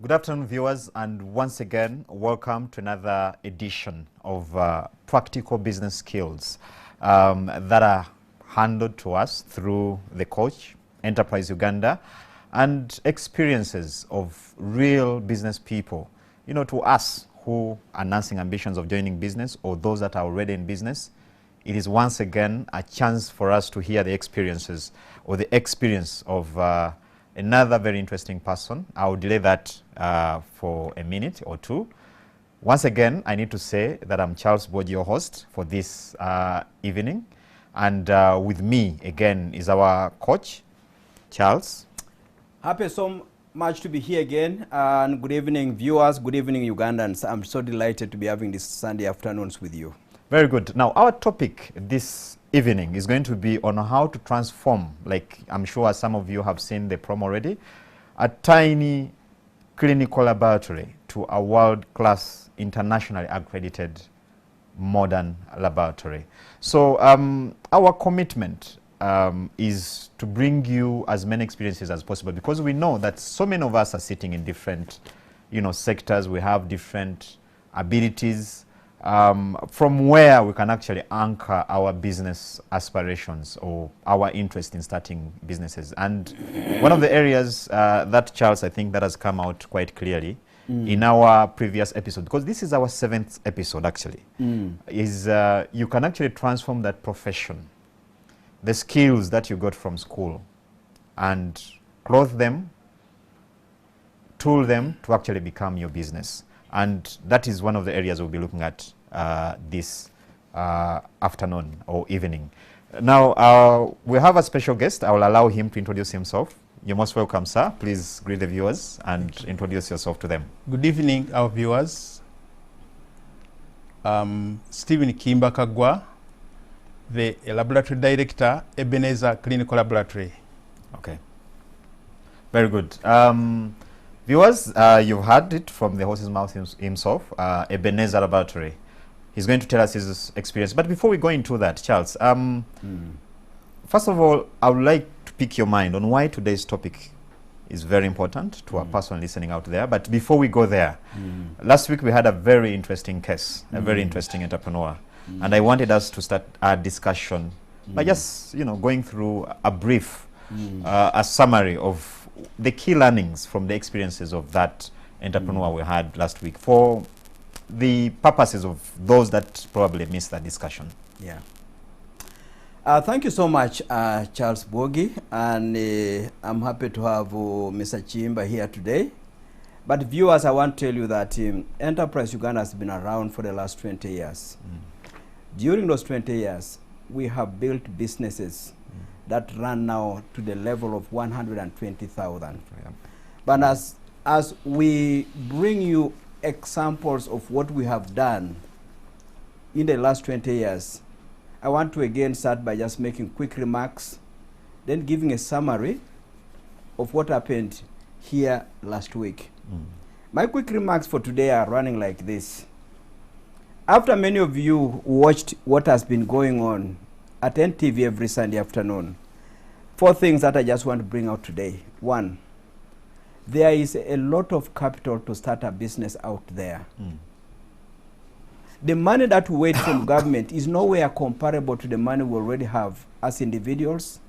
Good afternoon, viewers, and once again, welcome to another edition of practical business skills that are handed to us through the coach, Enterprise Uganda, and experiences of real business people. You know, to us who are nursing ambitions of joining business or those that are already in business, it is once again a chance for us to hear the experiences or the experience of another very interesting person. I'll delay that for a minute or two. Once again, I need to say that I'm Charles Boyd, your host for this evening. And with me again is our coach, Charles. Happy so much to be here again. And good evening, viewers. Good evening, Ugandans. I'm so delighted to be having this Sunday afternoons with you. Very good. Now, our topic this evening is going to be on how to transform, like I'm sure some of you have seen the promo already, a tiny clinical laboratory to a world-class, internationally accredited modern laboratory. So our commitment is to bring you as many experiences as possible, because we know that so many of us are sitting in different, sectors. We have different abilities, from where we can actually anchor our business aspirations or our interest in starting businesses. And one of the areas that, Charles, I think that has come out quite clearly in our previous episode, because this is our 7th episode actually, is you can actually transform that profession, the skills that you got from school, and clothe them, tool them to actually become your business. And that is one of the areas we'll be looking at this afternoon or evening. Now, we have a special guest. I will allow him to introduce himself. You're most welcome, sir. Please greet the viewers and introduce yourself to them. Good evening, our viewers. Stephen Kimbakagwa, the Laboratory Director, Ebenezer Clinical Laboratory. Okay. Very good. Viewers, you've heard it from the horse's mouth himself, Ebenezer Laboratory. He's going to tell us his experience. But before we go into that, Charles, first of all, I would like to pick your mind on why today's topic is very important to a person listening out there. But before we go there, last week we had a very interesting case, a very interesting entrepreneur. And I wanted us to start our discussion by just, going through a brief, a summary of the key learnings from the experiences of that entrepreneur we had last week, for the purposes of those that probably missed that discussion. Yeah. Thank you so much, Charles Bogi, and I'm happy to have Mr. Chimba here today. But viewers, I want to tell you that Enterprise Uganda has been around for the last 20 years. During those 20 years, we have built businesses that run now to the level of 120,000. Yeah. But as we bring you examples of what we have done in the last 20 years, I want to again start by just making quick remarks, then giving a summary of what happened here last week. My quick remarks for today are running like this. After many of you watched what has been going on at NTV every Sunday afternoon, 4 things that I just want to bring out today. 1, there is a lot of capital to start a business out there. The money that we wait from government is nowhere comparable to the money we already have as individuals,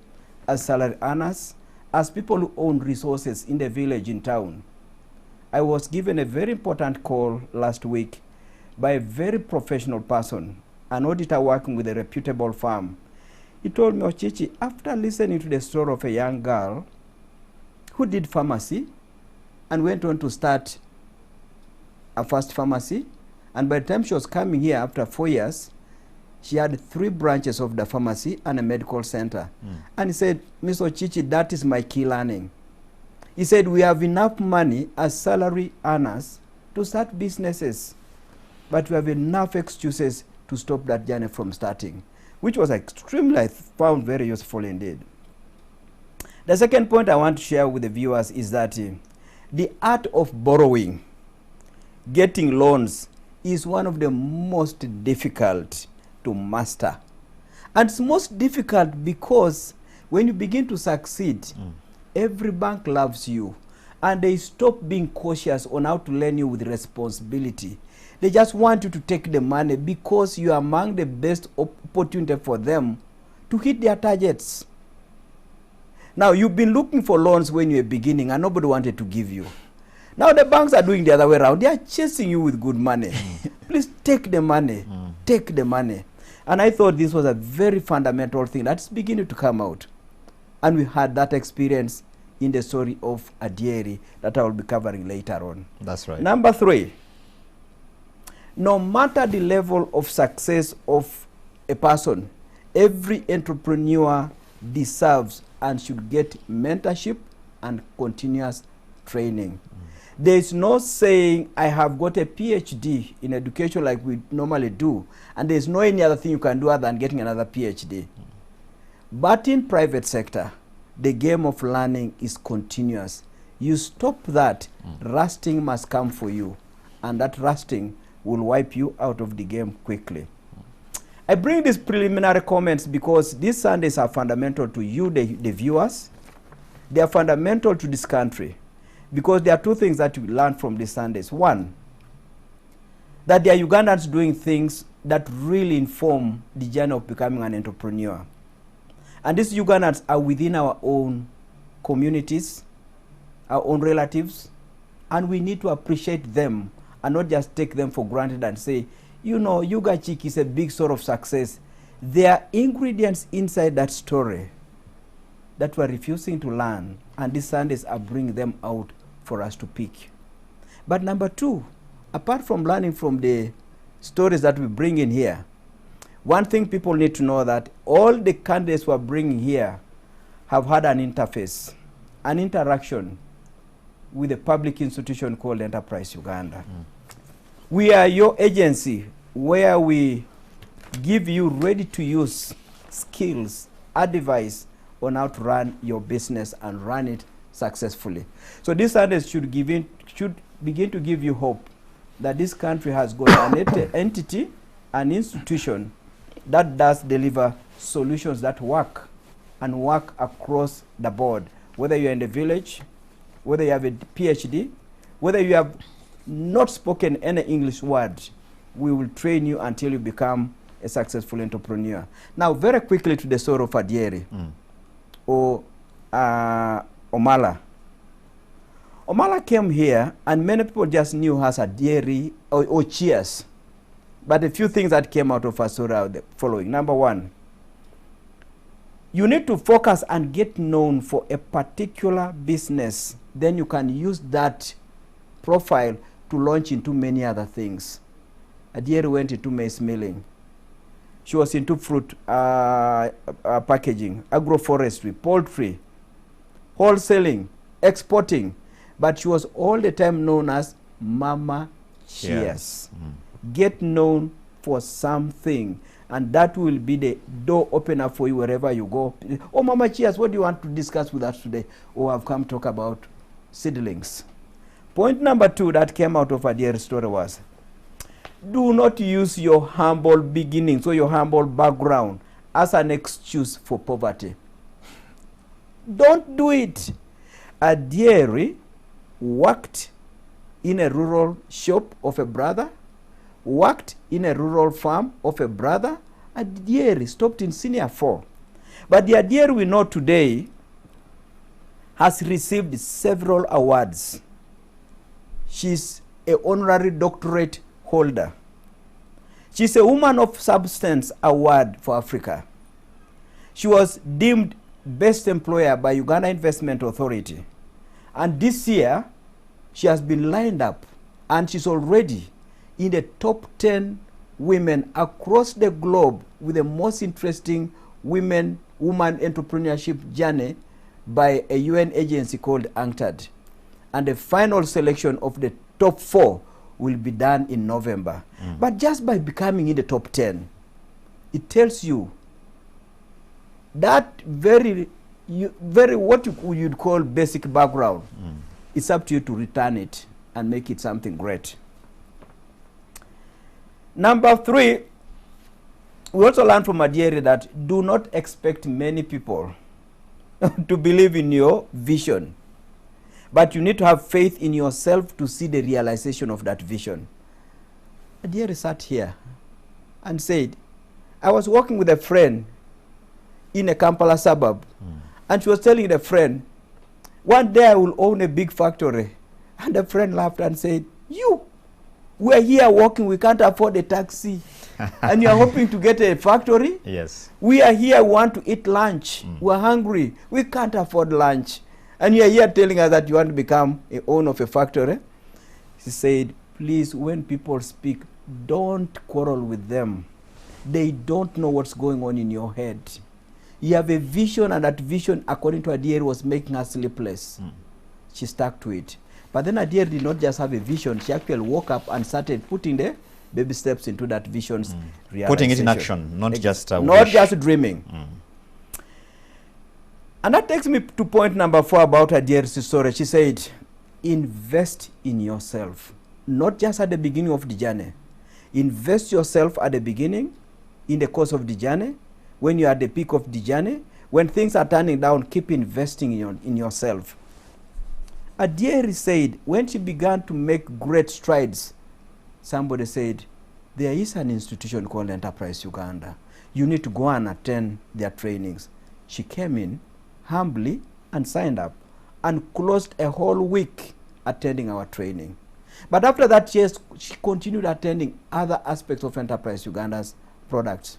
as salary earners, as people who own resources in the village, in town. I was given a very important call last week by a very professional person, an auditor working with a reputable firm. He told me, Ochichi, after listening to the story of a young girl who did pharmacy and went on to start a first pharmacy, and by the time she was coming here after 4 years, she had 3 branches of the pharmacy and a medical center. And he said, Ms. Ochichi, that is my key learning. He said, we have enough money as salary earners to start businesses, but we have enough excuses to stop that journey from starting, which was extremely, I found very useful indeed. The second point I want to share with the viewers is that the art of borrowing, getting loans, is one of the most difficult to master. And it's most difficult because when you begin to succeed, every bank loves you. and they stop being cautious on how to learn you with responsibility. They just want you to take the money because you are among the best opportunity for them to hit their targets. Now, you've been looking for loans when you were beginning and nobody wanted to give you. Now the banks are doing the other way around. They are chasing you with good money. Please take the money. Take the money. And I thought this was a very fundamental thing that's beginning to come out. And we had that experience in the story of Adieri that I will be covering later on. That's right. Number 3, no matter the level of success of a person, every entrepreneur deserves and should get mentorship and continuous training. There is no saying, I have got a PhD in education like we normally do, and there is no any other thing you can do other than getting another PhD. But in private sector, the game of learning is continuous. You stop that, rusting must come for you, and that rusting will wipe you out of the game quickly. I bring these preliminary comments because these Sundays are fundamental to you, the viewers. They are fundamental to this country because there are 2 things that we learn from these Sundays. 1, that there are Ugandans doing things that really inform the journey of becoming an entrepreneur. And these Ugandans are within our own communities, our own relatives, and we need to appreciate them and not just take them for granted and say, you know, Yuga Chik is a big sort of success. There are ingredients inside that story that we're refusing to learn, and these Sundays are bringing them out for us to pick. But number 2, apart from learning from the stories that we bring in here, one thing people need to know that all the candidates we're bringing here have had an interface, an interaction with a public institution called Enterprise Uganda. We are your agency where we give you ready-to-use skills, advice on how to run your business and run it successfully. So these Sundays should begin to give you hope that this country has got an entity, an institution that does deliver solutions that work and work across the board. Whether you're in the village, whether you have a PhD, whether you have not spoken any English word, we will train you until you become a successful entrepreneur. Now, very quickly to the story of Adieri or Omala. Omala came here, and many people just knew her as Adieri or Cheers. But a few things that came out of her story are the following. Number 1, you need to focus and get known for a particular business. Then you can use that profile to launch into many other things. Adieri went into maize milling. She was into fruit packaging, agroforestry, poultry, wholesaling, exporting. But she was all the time known as Mama Cheers. Get known for something, and that will be the door opener for you wherever you go. Oh, Mama Cheers, what do you want to discuss with us today? Oh, I've come to talk about seedlings. Point number 2 that came out of Adieri's story was, do not use your humble beginnings or your humble background as an excuse for poverty. Don't do it. Adieri worked in a rural shop of a brother, worked in a rural farm of a brother. Adieri stopped in senior 4. But the Adieri we know today has received several awards. She's an honorary doctorate holder. She's a Woman of Substance Award for Africa. She was deemed Best Employer by Uganda Investment Authority. And this year, she has been lined up, and she's already in the top 10 women across the globe with the most interesting woman entrepreneurship journey by a UN agency called UNCTAD. And the final selection of the top 4 will be done in November. But just by becoming in the top 10, it tells you that very what you'd call basic background. It's up to you to return it and make it something great. Number 3, we also learned from Adieri that do not expect many people to believe in your vision. but you need to have faith in yourself to see the realization of that vision. Adieri sat here and said, I was working with a friend in a Kampala suburb, and she was telling the friend, one day I will own a big factory. And the friend laughed and said, we're here working, we can't afford a taxi. And you're hoping to get a factory? Yes. We are here, we want to eat lunch. We're hungry, we can't afford lunch. And you're here telling us that you want to become a owner of a factory? She said, please, when people speak, don't quarrel with them. They don't know what's going on in your head. You have a vision, and that vision, according to Adieri, was making her sleepless. She stuck to it. But then Adieri did not just have a vision, she actually woke up and started putting the baby steps into that vision's realization. Putting it in action, not just a not wish. just dreaming. And that takes me to point number 4 about Adieri's story. She said, invest in yourself, not just at the beginning of the journey. Invest yourself at the beginning, in the course of the journey, when you are at the peak of the journey, when things are turning down, keep investing in yourself. Adieri said, when she began to make great strides, somebody said, there is an institution called Enterprise Uganda. You need to go and attend their trainings. She came in humbly and signed up and closed a whole week attending our training. But after that, she continued attending other aspects of Enterprise Uganda's products.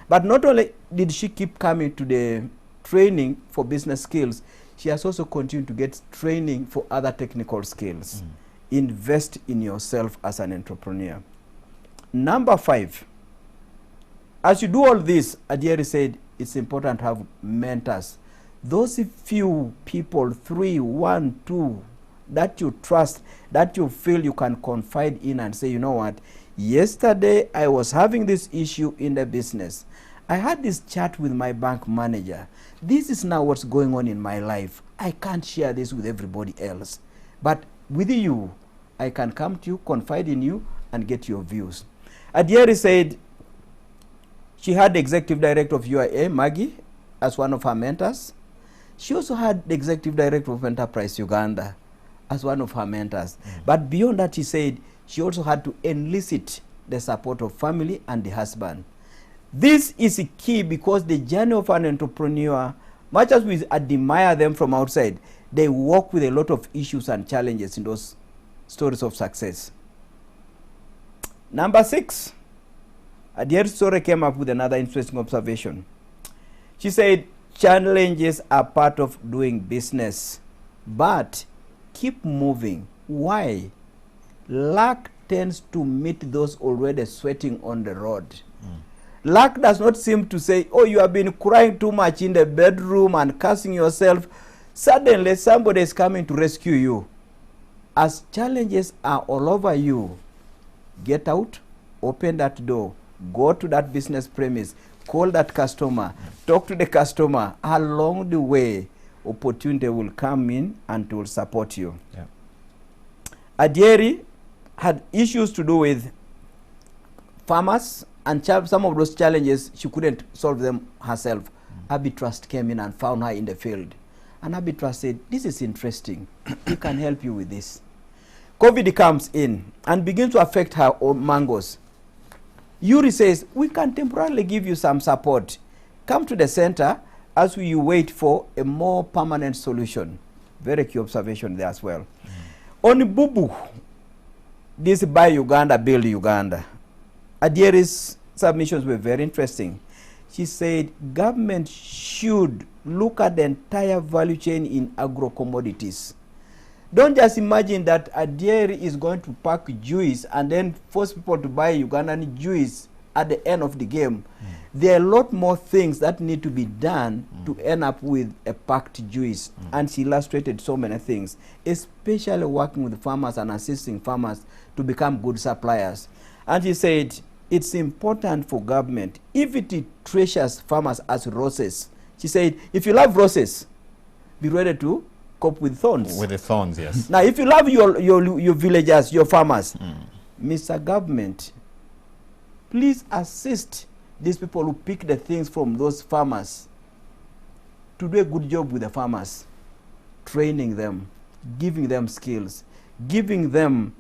But not only did she keep coming to the training for business skills, she has also continued to get training for other technical skills. Invest in yourself as an entrepreneur. Number 5, as you do all this, Adieri said it's important to have mentors. Those few people, 3, 1, 2, that you trust, that you feel you can confide in and say, you know what, yesterday I was having this issue in the business. I had this chat with my bank manager. This is now what's going on in my life. I can't share this with everybody else. But with you, I can come to you, confide in you, and get your views. Adieri said she had the executive director of UIA, Maggie, as one of her mentors. She also had the executive director of Enterprise Uganda as one of her mentors. But beyond that, she said she also had to elicit the support of family and the husband. This is key because the journey of an entrepreneur, much as we admire them from outside, they walk with a lot of issues and challenges in those stories of success. Number 6, Adieri's story came up with another interesting observation. She said, challenges are part of doing business, but keep moving. Why? Luck tends to meet those already sweating on the road. Luck does not seem to say, oh, you have been crying too much in the bedroom and cursing yourself. Suddenly, somebody is coming to rescue you. As challenges are all over you, get out, open that door, go to that business premise, call that customer, talk to the customer. Along the way, opportunity will come in and it will support you. Yeah. Adieri had issues to do with farmers, and some of those challenges, she couldn't solve them herself. Abitrust came in and found her in the field. And Abitrust said, this is interesting. We can help you with this. COVID comes in and begins to affect her mangoes. Yuri says, we can temporarily give you some support. Come to the center as we wait for a more permanent solution. Very key observation there as well. On Bubu, this Buy Uganda, Build Uganda, Adieri's submissions were very interesting. She said government should look at the entire value chain in agro-commodities. Don't just imagine that Adieri is going to pack juice and then force people to buy Ugandan juice at the end of the game. There are a lot more things that need to be done to end up with a packed juice. And she illustrated so many things, especially working with farmers and assisting farmers to become good suppliers. And she said, it's important for government, if it treasures farmers as roses. She said, if you love roses, be ready to cope with thorns. With the thorns, yes. Now, if you love your villagers, your farmers, Mr. Government, please assist these people who pick the things from those farmers to do a good job with the farmers, training them, giving them skills, giving them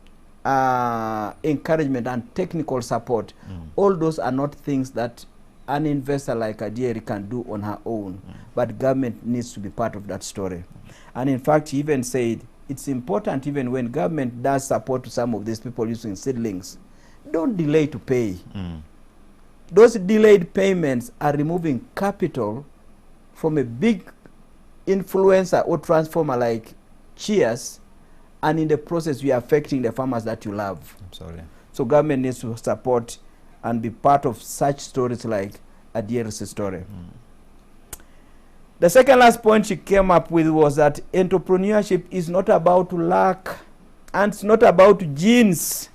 encouragement and technical support. All those are not things that an investor like Adieri can do on her own, but government needs to be part of that story. And in fact, he even said it's important, even when government does support to some of these people using seedlings, don't delay to pay. Those delayed payments are removing capital from a big influencer or transformer like Cheers, and in the process you are affecting the farmers that you love. I'm sorry. So government needs to support and be part of such stories like Adieri's story. The second last point she came up with was that entrepreneurship is not about luck and it's not about genes.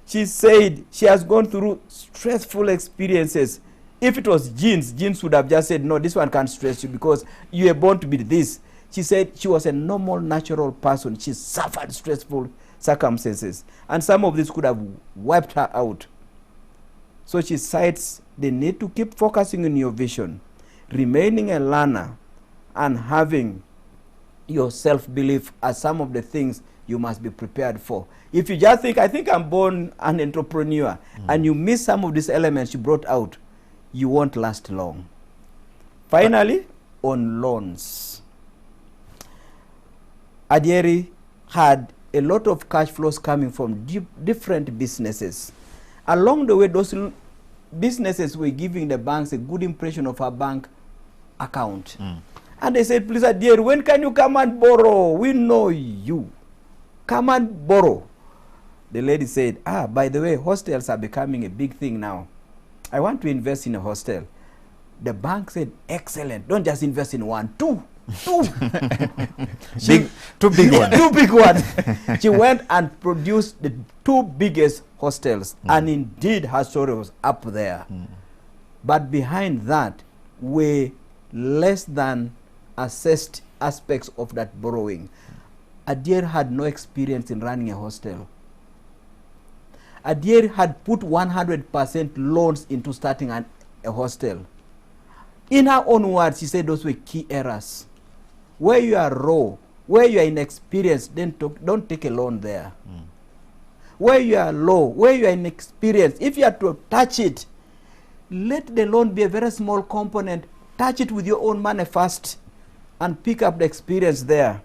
She said she has gone through stressful experiences. If it was genes, genes would have just said, no, this one can't stress you because you are born to be this. She said she was a normal, natural person. She suffered stressful circumstances. And some of this could have wiped her out. So she cites the need to keep focusing on your vision, remaining a learner, and having your self-belief as some of the things you must be prepared for. If you just think, I think I'm born an entrepreneur, and you miss some of these elements you brought out, you won't last long. Finally, on loans. Adieri had a lot of cash flows coming from different businesses. Along the way, those businesses were giving the banks a good impression of her bank account. And they said, please, Adieri, when can you come and borrow? We know you. Come and borrow. The lady said, by the way, hostels are becoming a big thing now. I want to invest in a hostel. The bank said, excellent. Don't just invest in one, two. Two big ones. Two big ones. She went and produced the two biggest hostels. And indeed, her story was up there. But behind that were less than assessed aspects of that borrowing. Adieri had no experience in running a hostel. Adieri had put 100% loans into starting a hostel. In her own words, she said those were key errors. Where you are raw, where you are inexperienced, then don't take a loan there. Where you are low, where you are inexperienced, if you are to touch it, let the loan be a very small component. Touch it with your own money first and pick up the experience there.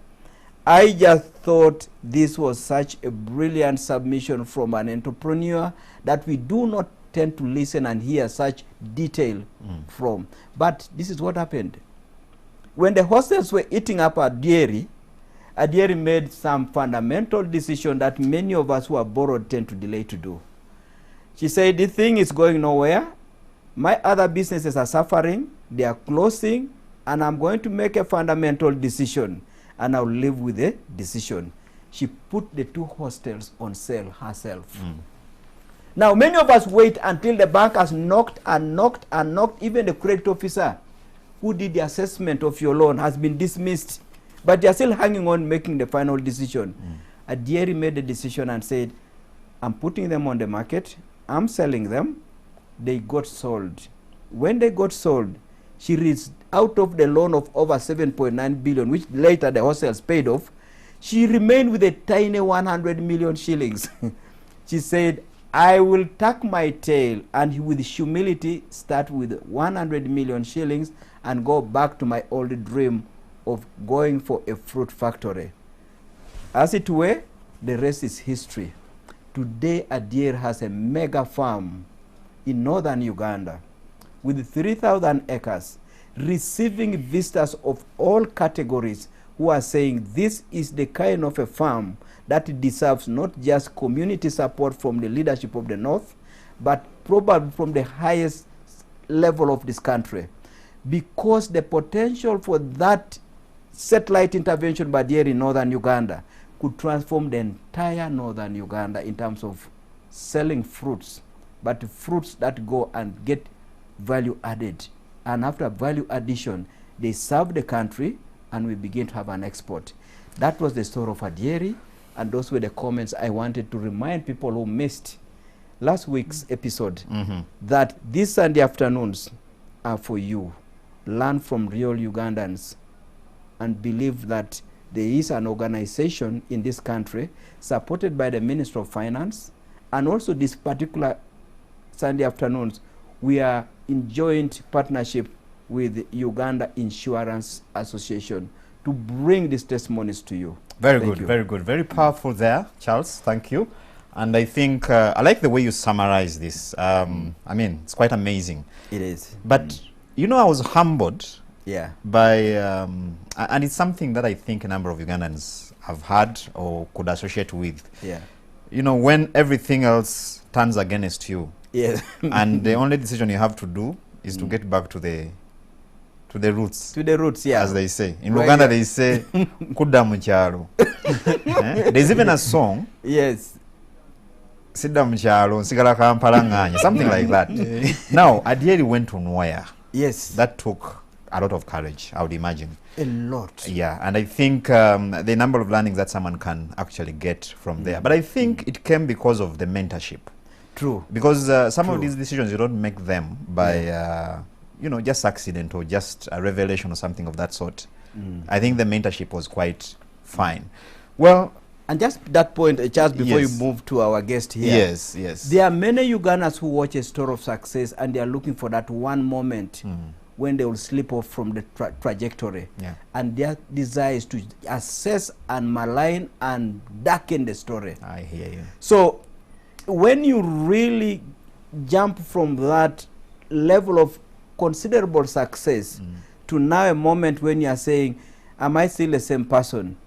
I just thought this was such a brilliant submission from an entrepreneur that we do not tend to listen and hear such detail from. But this is what happened. When the hostels were eating up Adieri, Adieri made some fundamental decision that many of us who are borrowed tend to delay to do. She said, the thing is going nowhere. My other businesses are suffering. They are closing. And I'm going to make a fundamental decision. And I'll live with the decision. She put the two hostels on sale herself. Now, many of us wait until the bank has knocked and knocked and knocked. Even the credit officer who did the assessment of your loan has been dismissed. But they're still hanging on making the final decision. Adieri made the decision and said, I'm putting them on the market. I'm selling them. They got sold. When they got sold, she reached out of the loan of over 7.9 billion, which later the hostels paid off. She remained with a tiny 100 million shillings. She said, I will tuck my tail and with humility start with 100 million shillings and go back to my old dream of going for a fruit factory. As it were, the rest is history. Today, Adieri has a mega farm in northern Uganda with 3,000 acres, receiving visitors of all categories who are saying this is the kind of a farm that deserves not just community support from the leadership of the North, but probably from the highest level of this country. Because the potential for that satellite intervention by Adieri in northern Uganda could transform the entire northern Uganda in terms of selling fruits, but fruits that go and get value added. And after value addition, they serve the country and we begin to have an export. That was the story of Adieri, and those were the comments I wanted to remind people who missed last week's episode that these Sunday afternoons are for you. Learn from real Ugandans and believe that there is an organization in this country supported by the Minister of Finance, and also this particular Sunday afternoons, we are in joint partnership with Uganda Insurance Association to bring these testimonies to you. Very Thank good, you. very good. Very powerful there, Charles. Thank you. And I think, I like the way you summarize this. I mean, it's quite amazing. It is. But, you know, I was humbled Yeah. by, and it's something that I think a number of Ugandans have had or could associate with. Yeah. You know, when everything else turns against you, Yes. and the only decision you have to do is to get back to the roots. To the roots, yeah. As they say. In Right, Uganda, yeah. they say, Kudda mukyalo. There's even a song, Yes. Sidda mukyalo, nsigala Kampala nganya, something like that. Now, Adieri went to Nwaya. Yes. That took a lot of courage, I would imagine. A lot. Yeah, and I think the number of learnings that someone can actually get from there. But I think it came because of the mentorship. True. Because some True. of these decisions, you don't make them by, you know, just accident or just a revelation or something of that sort. I think the mentorship was quite fine. Well, And just that point, Charles, before Yes. you move to our guest here. yes, yes. There are many Ugandans who watch a story of success and they are looking for that one moment when they will slip off from the trajectory. Yeah. And their desire is to assess and malign and darken the story. I hear you. So when you really jump from that level of considerable success to now a moment when you are saying, am I still the same person?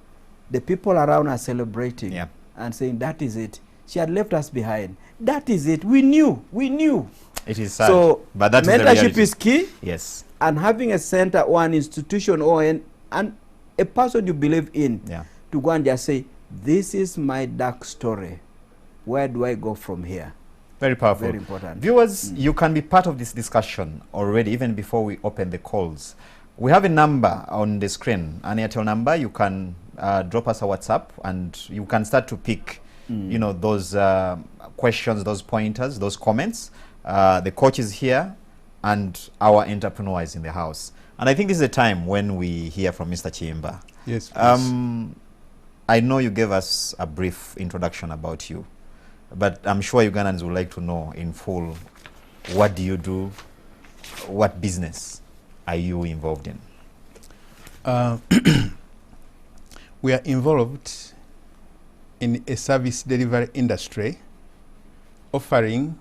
The people around are celebrating Yeah. and saying, that is it. She had left us behind. That is it. We knew. We knew. It is sad, So but that is the mentorship reality. is key, Yes. and having a center or an institution or and a person you believe in Yeah. to go and just say, this is my dark story. Where do I go from here? Very powerful. Very important. Viewers, you can be part of this discussion already, even before we open the calls. We have a number on the screen, an Airtel number. You can drop us a WhatsApp, and you can start to pick, you know, those questions, those pointers, those comments. The coach is here, and our entrepreneur is in the house. And I think this is a time when we hear from Mr. Chimba. Yes, please. I know you gave us a brief introduction about you, but I'm sure Ugandans would like to know in full, what do you do? What business are you involved in? We are involved in a service delivery industry offering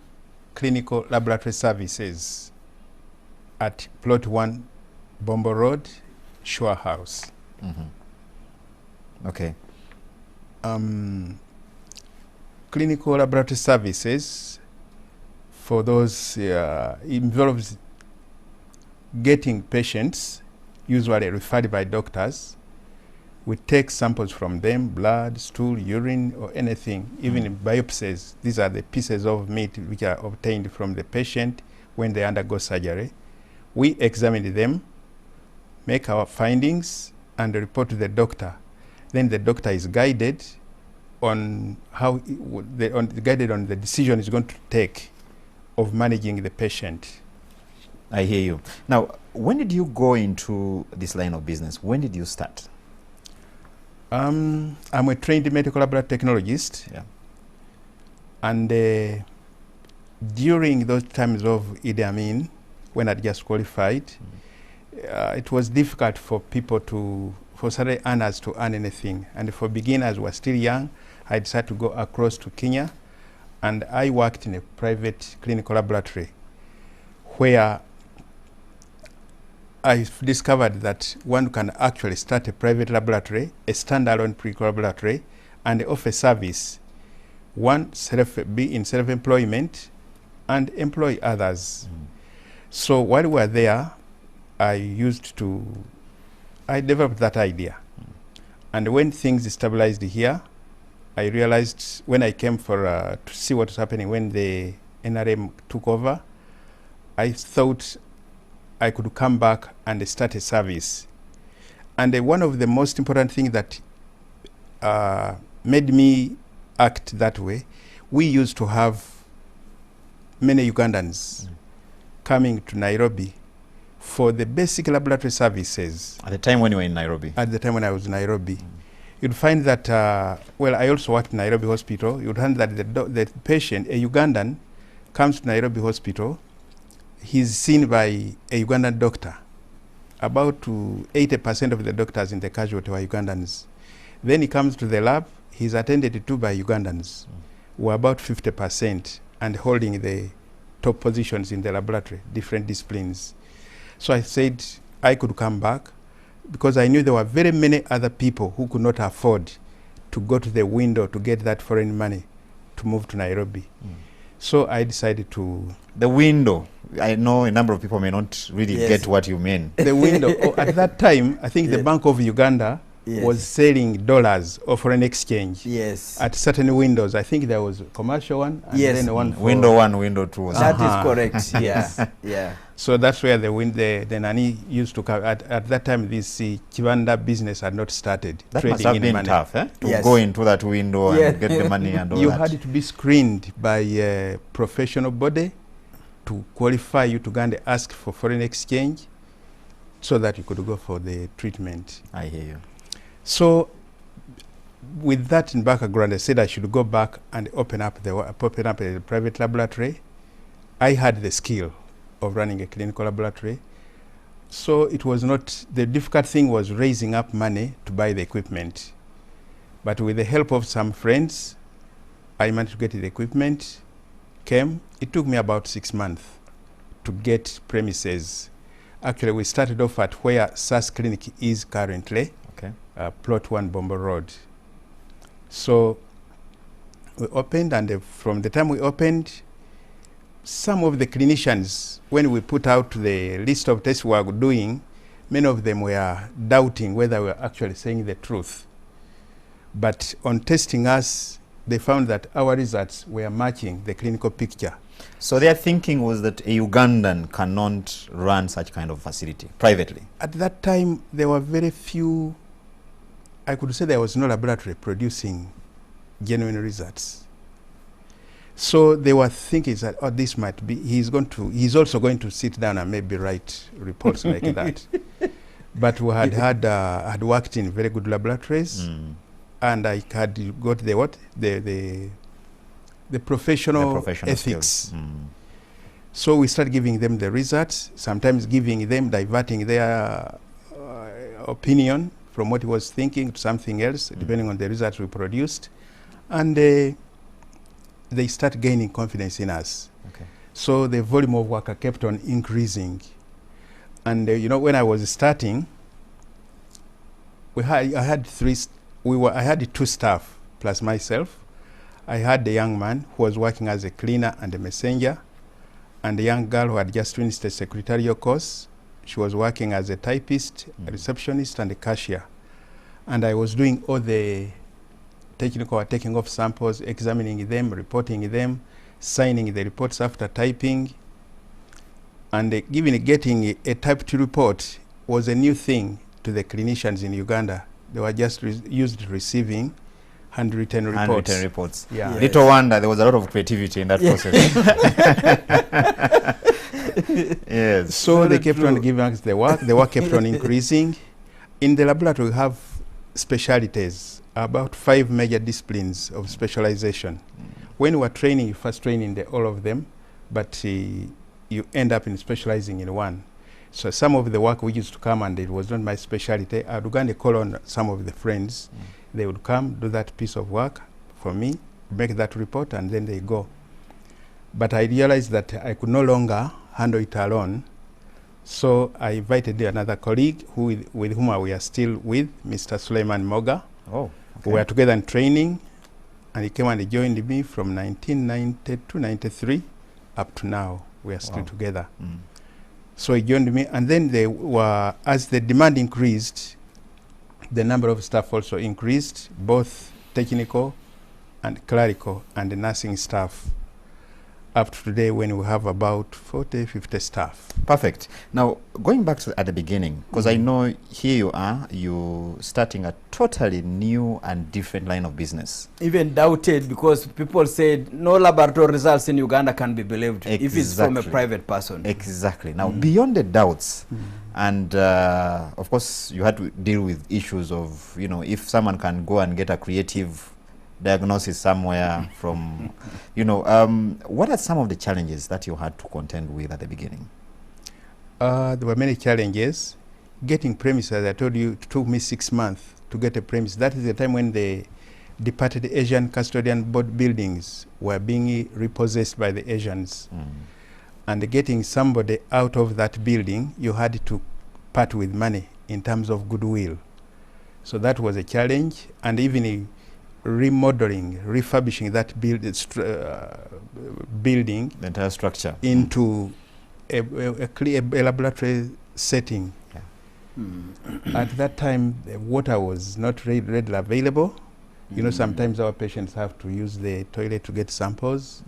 clinical laboratory services at Plot 1, Bombo Road, Shore House. Okay. Clinical laboratory services for those involves getting patients, usually referred by doctors. We take samples from them, blood, stool, urine, or anything, even in biopsies. These are the pieces of meat which are obtained from the patient when they undergo surgery. We examine them, make our findings, and report to the doctor. Then the doctor is guided on how guided on the decision he's going to take of managing the patient. I hear you. Now, when did you go into this line of business? When did you start? I'm a trained medical laboratory technologist. Yeah. And during those times of Idi Amin, when I just qualified, it was difficult for people for salary earners to earn anything. And for beginners who were still young, I decided to go across to Kenya, and I worked in a private clinical laboratory where I discovered that one can actually start a private laboratory, a standalone clinical laboratory, and offer service. One, be in self-employment and employ others. So while we were there, I developed that idea. And when things stabilized here, I realized when I came to see what was happening when the NRM took over, I thought I could come back and start a service. And one of the most important things that made me act that way, we used to have many Ugandans coming to Nairobi for the basic laboratory services. At the time when you were in Nairobi? At the time when I was in Nairobi. You'd find that, well, I also worked in Nairobi Hospital. You'd find that the patient, a Ugandan, comes to Nairobi Hospital. He's seen by a Ugandan doctor. About 80% of the doctors in the casualty were Ugandans. Then he comes to the lab. He's attended to by Ugandans, who are about 50% and holding the top positions in the laboratory, different disciplines. So I said I could come back because I knew there were very many other people who could not afford to go to the window to get that foreign money to move to Nairobi. So I decided to... The window. I know a number of people may not really get what you mean. The window. At that time, I think the Bank of Uganda was selling dollars or foreign exchange at certain windows. I think there was a commercial one and then one for window 1, window 2. That is correct. Yeah. So that's where the Nani used to come. At that time, this Kibanda business had not started. That must have been money. tough, to go into that window and get the money and all you that. had to be screened by a professional body to qualify you to go and ask for foreign exchange so that you could go for the treatment. I hear you. So with that in background, I said I should go back and open up a private laboratory. I had the skill of running a clinical laboratory. So it was not, the difficult thing was raising up money to buy the equipment. But with the help of some friends, I managed to get the equipment, came. It took me about 6 months to get premises. Actually, we started off at where SAS Clinic is currently, Plot 1 Bombo Road. So we opened, and from the time we opened, some of the clinicians, when we put out the list of tests we were doing, many of them were doubting whether we were actually saying the truth. But on testing us, they found that our results were matching the clinical picture. So their thinking was that a Ugandan cannot run such kind of facility privately? At that time, there were very few. I could say there was no laboratory producing genuine results. So they were thinking that, oh, this might be, he's also going to sit down and maybe write reports like that. But we had worked in very good laboratories, and I had got the professional ethics. So we started giving them the results, sometimes giving them, diverting their opinion from what he was thinking to something else, depending on the results we produced. And they start gaining confidence in us. So the volume of work kept on increasing. And you know, when I was starting, I had 2 staff plus myself. I had a young man who was working as a cleaner and a messenger, and a young girl who had just finished a secretarial course. She was working as a typist, a receptionist, and a cashier. And I was doing all the technical, taking off samples, examining them, reporting them, signing the reports after typing. And getting a typed report was a new thing to the clinicians in Uganda. They were just used to receiving handwritten reports. Handwritten reports. Yeah. Yes. Little wonder there was a lot of creativity in that process. Yes. So they kept on giving us the work. The work kept on increasing. In the laboratory, we have specialties, about 5 major disciplines of specialization. When we were training, you first train in all of them, but you end up in specializing in one. So some of the work we used to come, and it was not my specialty, I would go and call on some of the friends. They would come, do that piece of work for me, make that report, and then they go. But I realized that I could no longer handle it alone. So I invited another colleague with whom we are still with, Mr. Suleiman Moga. We were together in training, and he came and he joined me from 1992-93 up to now. We are still together. So he joined me, and then as the demand increased, the number of staff also increased, both technical and clerical and nursing staff. up to today when we have about 40, 50 staff. Perfect. Now, going back to at the beginning, because I know here you are, you starting a totally new and different line of business. Even doubted, because people said no laboratory results in Uganda can be believed if it's from a private person. Exactly. Now, beyond the doubts, and of course, you had to deal with issues of, you know, if someone can go and get a creative diagnosis somewhere from, you know, what are some of the challenges that you had to contend with at the beginning? There were many challenges. Getting premises, I told you, it took me 6 months to get a premise. That is the time when the departed Asian custodian board buildings were being repossessed by the Asians. And getting somebody out of that building, you had to part with money in terms of goodwill. So that was a challenge. And even remodeling, refurbishing that building, the entire structure, into a laboratory setting. At that time, the water was not readily available. You know, sometimes our patients have to use the toilet to get samples.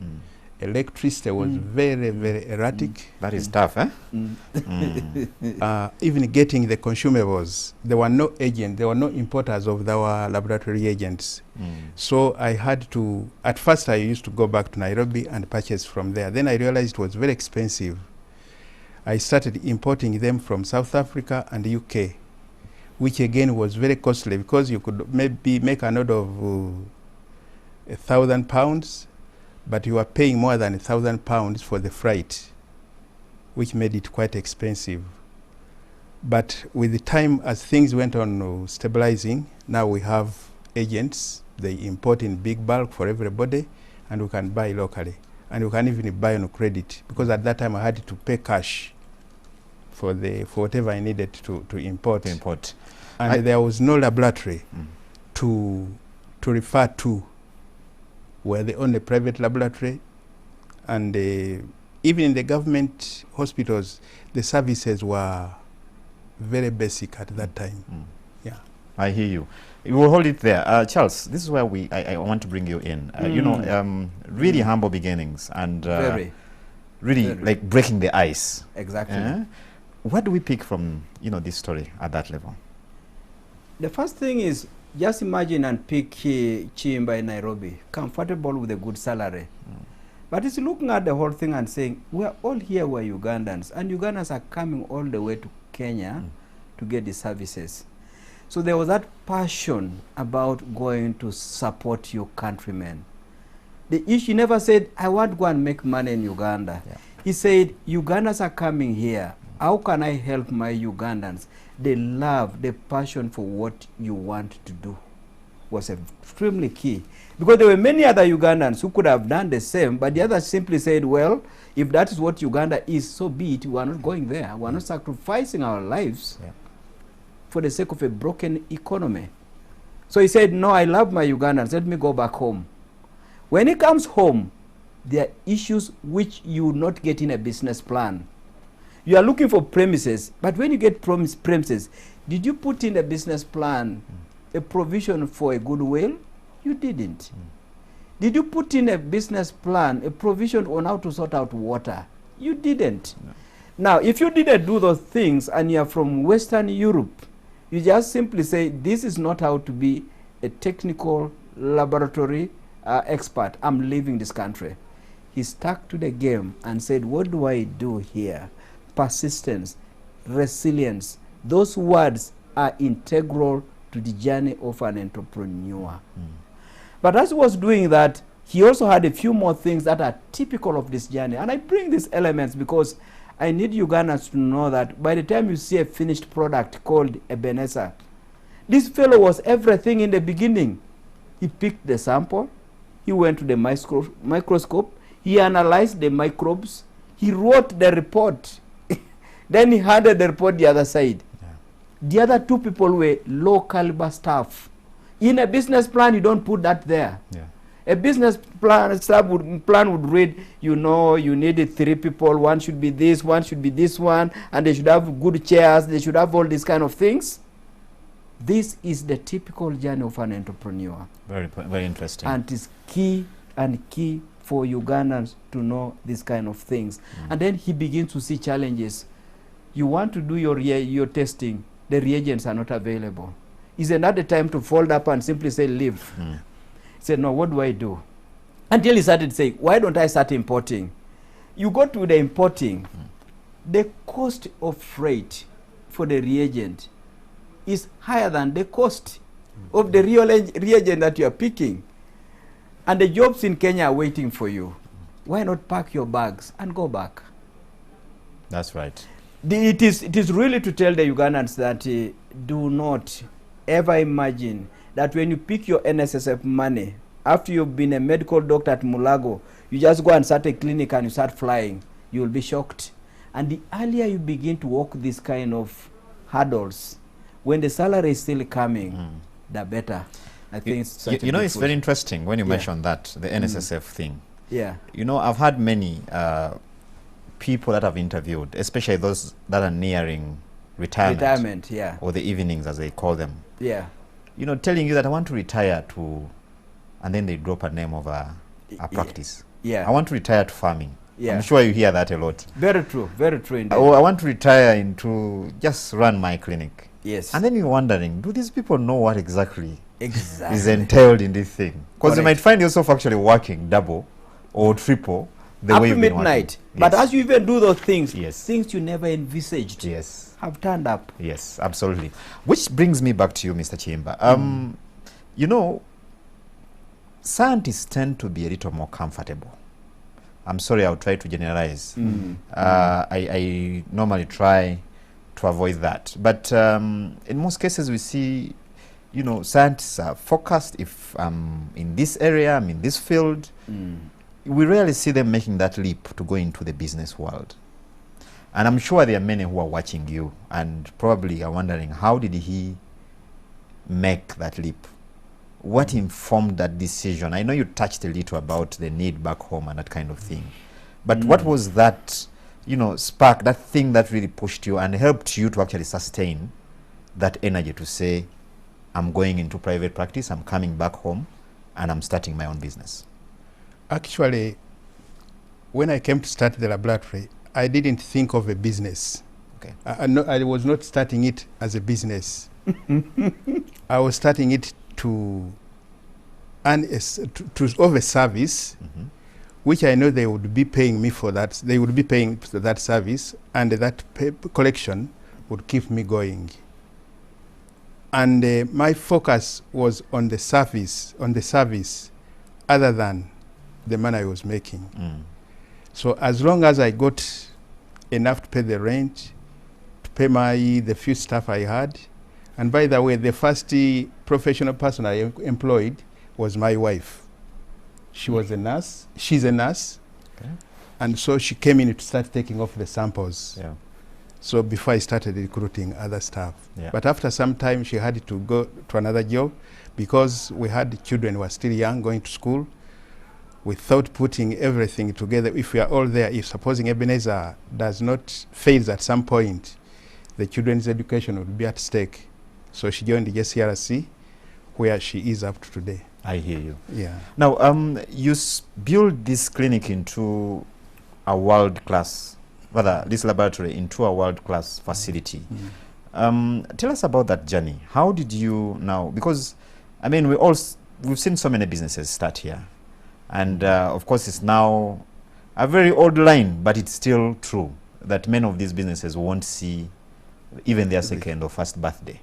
Electricity was very, very erratic. That is tough, eh? Even getting the consumables, there were no agents, there were no importers of our laboratory agents. So I had to, at first I used to go back to Nairobi and purchase from there. Then I realized it was very expensive. I started importing them from South Africa and the UK, which again was very costly, because you could maybe make a note of £1,000, but you are paying more than £1,000 for the freight, which made it quite expensive. But with the time, as things went on stabilizing, now we have agents. They import in big bulk for everybody, and we can buy locally. And we can even buy on credit, because at that time I had to pay cash for whatever I needed to import. And there was no laboratory to refer to. We're the only private laboratory, and even in the government hospitals, the services were very basic at that time. Yeah, I hear you. We will hold it there. Charles, this is where I want to bring you in. You know, really humble beginnings, and really like breaking the ice. Exactly. What do we pick from, you know, this story at that level? The first thing is, just imagine and pick Chimba in Nairobi, comfortable with a good salary. But it's looking at the whole thing and saying, we're all here, we're Ugandans, and Ugandans are coming all the way to Kenya to get the services. So there was that passion about going to support your countrymen. The issue never said, I want to go and make money in Uganda. He said, Ugandans are coming here. How can I help my Ugandans? The love, the passion for what you want to do was extremely key. Because there were many other Ugandans who could have done the same, but the others simply said, well, if that is what Uganda is, so be it. We are not going there. We are not sacrificing our lives for the sake of a broken economy. So he said, no, I love my Ugandans. Let me go back home. When he comes home, there are issues which you will not get in a business plan. You are looking for premises, but when you get premises, did you put in a business plan a provision for a goodwill? You didn't. Did you put in a business plan a provision on how to sort out water? You didn't. No. Now, if you didn't do those things and you are from Western Europe, you just simply say, this is not how to be a technical laboratory expert. I'm leaving this country. He stuck to the game and said, what do I do here? Persistence, resilience, those words are integral to the journey of an entrepreneur. But as he was doing that, he also had a few more things that are typical of this journey. And I bring these elements because I need Ugandans to know that by the time you see a finished product called Ebenezer, this fellow was everything in the beginning. He picked the sample, he went to the microscope, he analyzed the microbes, he wrote the report. Then he handed the report the other side. The other two people were low caliber staff. In a business plan, you don't put that there. A business plan would read, you know, you need 3 people, one should be this one, and they should have good chairs, they should have all these kind of things. This is the typical journey of an entrepreneur. Very, very interesting. And it is key for Ugandans to know these kind of things. And then he begins to see challenges. You want to do your testing, the reagents are not available. Is it not the time to fold up and simply say leave? He said, no, what do I do? Until he started saying, why don't I start importing? You go to the importing, the cost of freight for the reagent is higher than the cost of the real reagent that you are picking. And the jobs in Kenya are waiting for you. Why not pack your bags and go back? That's right. It is really to tell the Ugandans that do not ever imagine that when you pick your NSSF money, after you've been a medical doctor at Mulago, you just go and start a clinic and you start flying. You will be shocked. And the earlier you begin to walk these kind of hurdles, when the salary is still coming, the better. I think you know, it's very interesting when you mention that, the NSSF thing. Yeah. You know, I've had many people that I've interviewed, especially those that are nearing retirement. Yeah. Or the evenings, as they call them. Yeah. You know, telling you that I want to retire to, and then they drop a name of a practice. Yeah. I want to retire to farming. Yeah. I'm sure you hear that a lot. Very true indeed. Oh, I want to retire into just run my clinic. Yes. And then you're wondering, do these people know what exactly Exactly. is entailed in this thing? Because you Correct. might find yourself actually working double or triple the Up way to you've been midnight. working. But Yes. as you even do those things, Yes. things you never envisaged Yes. have turned up. Yes, absolutely. Which brings me back to you, Mr. Chimba. You know, scientists tend to be a little more comfortable. I'm sorry, I'll try to generalize. I normally try to avoid that. But in most cases, we see, you know, scientists are focused. If I'm in this area, I'm in this field, we rarely see them making that leap to go into the business world. And I'm sure there are many who are watching you and probably are wondering, how did he make that leap? What informed that decision? I know you touched a little about the need back home and that kind of thing. But what was that, you know, spark, that thing that really pushed you and helped you to actually sustain that energy to say, I'm going into private practice, I'm coming back home, and I'm starting my own business? Actually, when I came to start the laboratory, I didn't think of a business. Okay. I was not starting it as a business. I was starting it to earn to offer service, which I know they would be paying me for that. They would be paying for that service, and that collection would keep me going. And my focus was on the service, other than the money I was making. So as long as I got enough to pay the rent, to pay the few staff I had, and by the way, the first professional person I employed was my wife. She was a nurse. She's a nurse. Okay. And so she came in to start taking off the samples. Yeah. So before I started recruiting other staff. Yeah. But after some time, she had to go to another job because we had children who were still young, going to school. Without putting everything together, if we are all there, if supposing Ebenezer does not fail at some point, the children's education would be at stake. So she joined the JCRC, where she is up to today. I hear you. Yeah. Now, you build this clinic into a world-class, rather, this laboratory into a world-class facility. Tell us about that journey. How did you now, because, I mean, we've seen so many businesses start here. And, of course, it's now a very old line, but it's still true that many of these businesses won't see even their second or first birthday.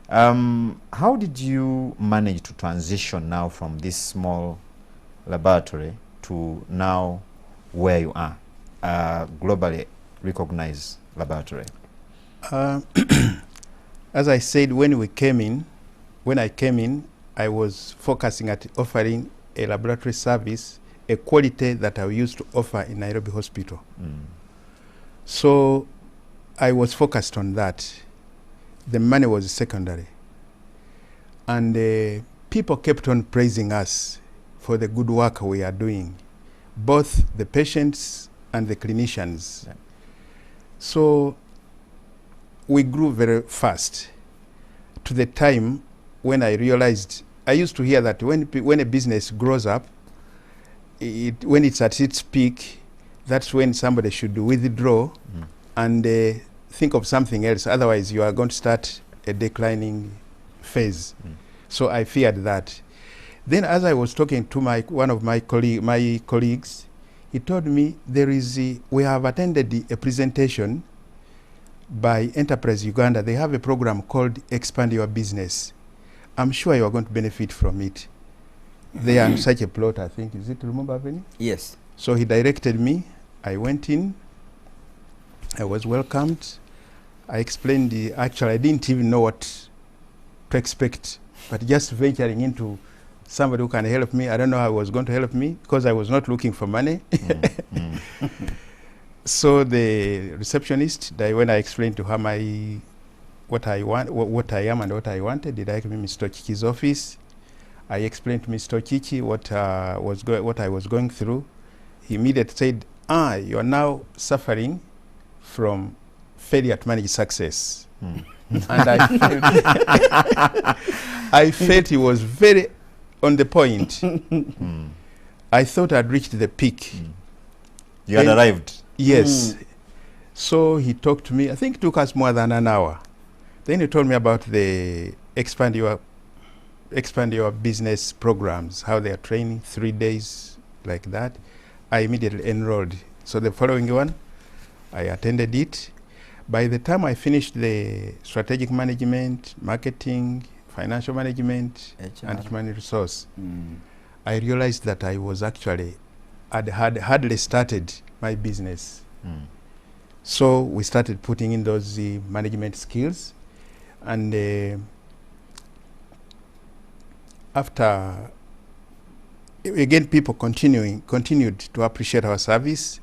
How did you manage to transition now from this small laboratory to now where you are, a globally recognized laboratory? As I said, when I came in, I was focusing at offering a laboratory service, a quality that I used to offer in Nairobi Hospital. So I was focused on that. The money was secondary. And people kept on praising us for the good work we are doing, both the patients and the clinicians. Yeah. So we grew very fast to the time when I realized, I used to hear that when a business grows up, when it's at its peak, that's when somebody should withdraw and think of something else. Otherwise, you are going to start a declining phase. So I feared that. Then, as I was talking to one of my colleagues, he told me we have attended a presentation by Enterprise Uganda. They have a program called Expand Your Business. I'm sure you are going to benefit from it. They are on such a plot, I think. Is it Lumumba Avenue? Yes. So he directed me. I went in. I was welcomed. I explained actually, I didn't even know what to expect, but just venturing into somebody who can help me. I don't know how he was going to help me because I was not looking for money. So the receptionist, when I explained to her what I am and what I wanted, they directed me to Mr. Chichi's office. I explained to Mr. Chichi what I was going through. He immediately said, you are now suffering from failure to manage success. And I felt he was very on the point. I thought I'd reached the peak. You had arrived? Yes. So he talked to me. I think it took us more than an hour. Then he told me about the expand your business programs, how they are training 3 days like that. I immediately enrolled. So the following one, I attended it. By the time I finished the strategic management, marketing, financial management, and human resource, I realized that I was actually, had hardly started my business. So we started putting in those management skills. And after, again, people continued to appreciate our service.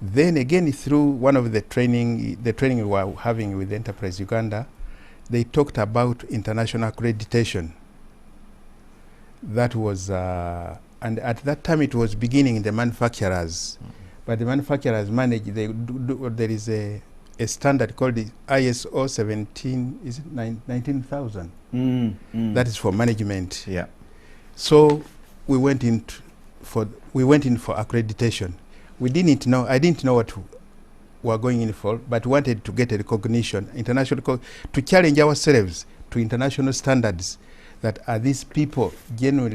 Then again, through one of the training we were having with Enterprise Uganda, they talked about international accreditation. That was, and at that time it was beginning in the manufacturers. But the manufacturers manage, there is a standard called the ISO 19,000. That is for management. Yeah. So we went in for accreditation. I didn't know what we were going in for, but wanted to get a recognition, to challenge ourselves to international standards. That are these people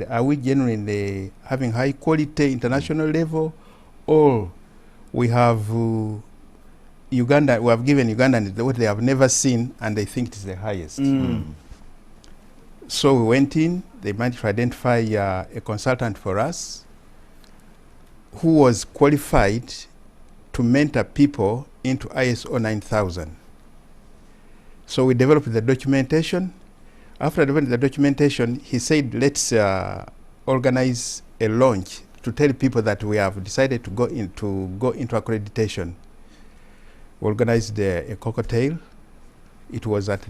are we genuinely having high quality international level, or we have Uganda, we have given Ugandans what they have never seen and they think it is the highest. So we went in, they managed to identify a consultant for us who was qualified to mentor people into ISO 9000. So we developed the documentation. After developing the documentation, he said, let's organize a launch to tell people that we have decided to go into accreditation. We organized a cocktail. It was at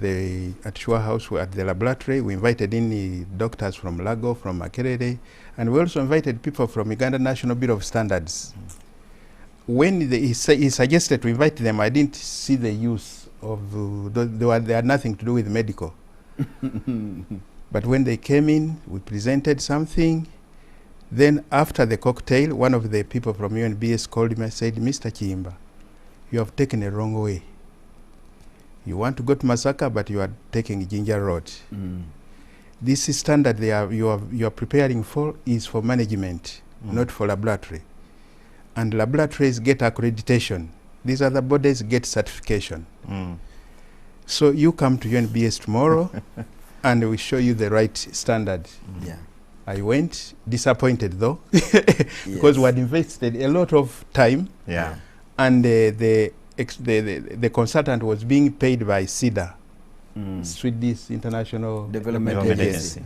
Shua House, at the laboratory. We invited in the doctors from Lago, from Accredited, and we also invited people from Uganda National Bureau of Standards. When he suggested to invite them, I didn't see the use of, they had nothing to do with medical. But when they came in, we presented something. Then after the cocktail, one of the people from UNBS called me and said, Mr. Chimba, you have taken a wrong way. You want to go to Masaka, but you are taking Ginger Road. This standard you are preparing for is for management, not for laboratory. And laboratories get accreditation. These other bodies get certification. So you come to UNBS tomorrow and we show you the right standard. Yeah. I went, disappointed though, because we had invested a lot of time. Yeah. And the consultant was being paid by SIDA, Swedish International Development Agency.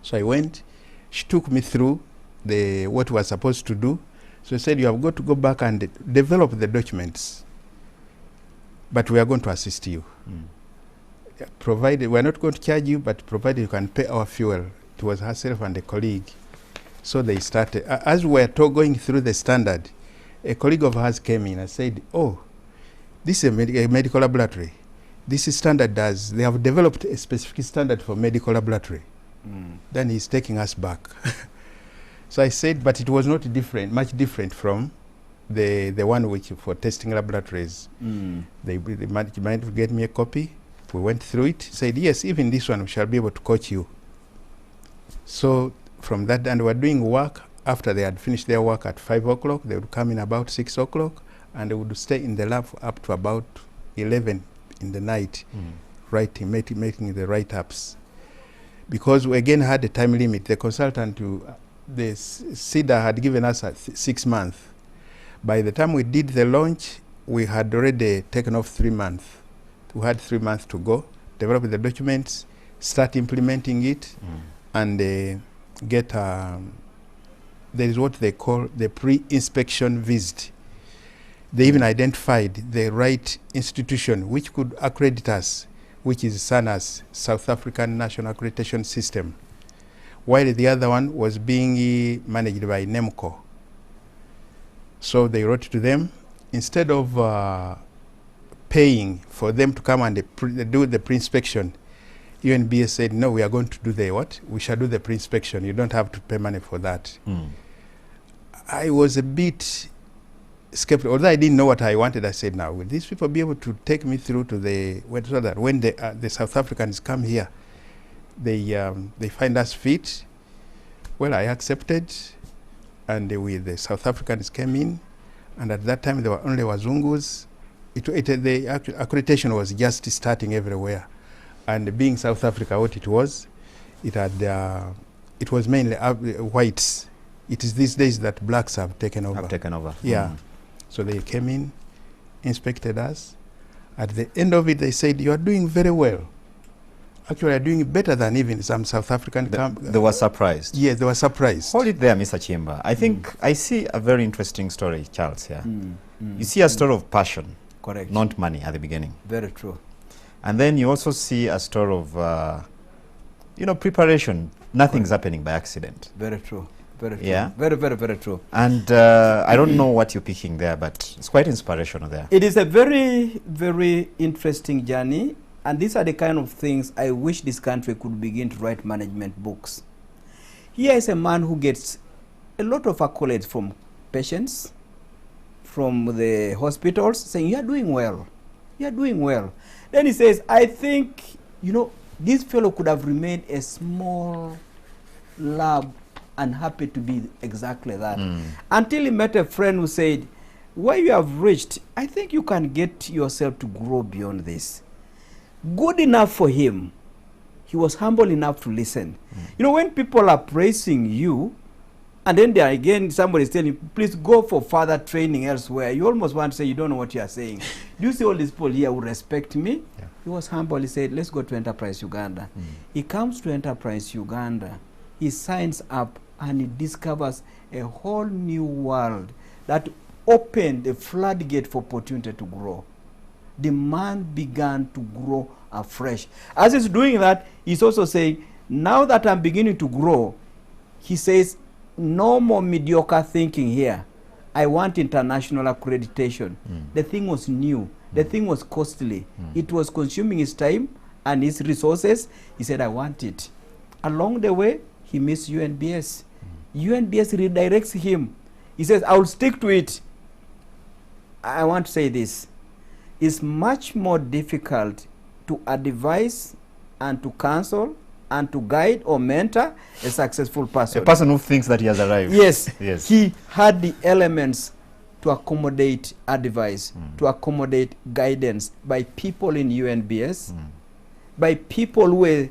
So I went, she took me through what we were supposed to do. So she said, you have got to go back and develop the documents, but we are going to assist you. Provided, we are not going to charge you, but provided you can pay our fuel. It was herself and a colleague. So they started, as we were going through the standard, a colleague of hers came in and said, oh, this is a medical laboratory. This is standard they have developed a specific standard for medical laboratory. Then he's taking us back. So I said, but it was not different, much different from the one which for testing laboratories. They might get me a copy. We went through it, said, yes, even this one we shall be able to coach you. So from that, and we were doing work after they had finished their work at 5 o'clock. They would come in about 6 o'clock, and they would stay in the lab up to about 11 in the night, writing, making the write-ups. Because we again had a time limit. The consultant, the CEDA had given us 6 months. By the time we did the launch, we had already taken off 3 months. We had 3 months to go, develop the documents, start implementing it, and get there is what they call the pre-inspection visit. They even identified the right institution which could accredit us, which is SANA's, South African National Accreditation System, while the other one was being managed by NEMCO. So they wrote to them, instead of paying for them to come and do the pre-inspection, UNBS said, no, we are going to do the what? We shall do the pre-inspection. You don't have to pay money for that. I was a bit skeptical. Although I didn't know what I wanted, I said, now, will these people be able to take me through to the, so that when the South Africans come here, they find us fit? Well, I accepted, and the South Africans came in, and at that time there were only Wazungus. The accreditation was just starting everywhere, and being South Africa what it was, it was mainly whites. It is these days that blacks have taken over. Yeah. So they came in, inspected us. At the end of it, they said, you are doing very well. Actually, you are doing better than even some South African They were surprised. Yes, they were surprised. Hold it there, Mr. Chimba. I think I see a very interesting story, Charles, here. You see a story of passion. Correct. Not money at the beginning. Very true. And then you also see a story of, preparation. Nothing's happening by accident. Very true. Very true. Yeah. Very, very, very true. And I don't know what you're picking there, but it's quite inspirational there. It is a very, very interesting journey. And these are the kind of things I wish this country could begin to write management books. Here is a man who gets a lot of accolades from patients, from the hospitals, saying, you are doing well. You are doing well. Then he says, I think, this fellow could have remained a small lab and happy to be exactly that. Until he met a friend who said, where you have reached, I think you can get yourself to grow beyond this. Good enough for him. He was humble enough to listen. When people are praising you, and then there again somebody is telling you, please go for further training elsewhere, you almost want to say, you don't know what you are saying. Do you see all these people here who respect me? Yeah. He was humble. He said, let's go to Enterprise Uganda. He comes to Enterprise Uganda. He signs up and he discovers a whole new world that opened the floodgate for opportunity to grow. The man began to grow afresh. As he's doing that, he's also saying, now that I'm beginning to grow, he says, no more mediocre thinking here. I want international accreditation. The thing was new. The thing was costly. It was consuming his time and his resources. He said, I want it. Along the way, he meets UNBS. UNBS redirects him. He says, I will stick to it. I want to say this. It's much more difficult to advise and to counsel and to guide or mentor a successful person. A person who thinks that he has arrived. Yes. Yes. He had the elements to accommodate advice, to accommodate guidance by people in UNBS, by people who were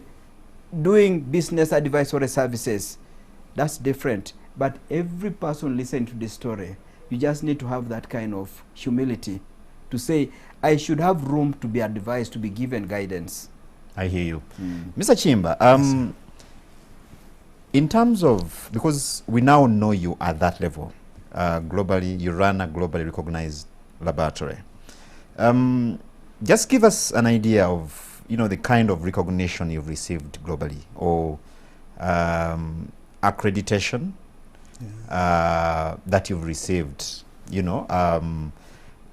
doing business advisory services. That's different. But every person listening to this story, you just need to have that kind of humility to say, I should have room to be advised, to be given guidance. I hear you. Mr. Chimba, in terms of, because we now know you at that level, globally, you run a globally recognized laboratory. Just give us an idea of, the kind of recognition you've received globally, or accreditation that you've received,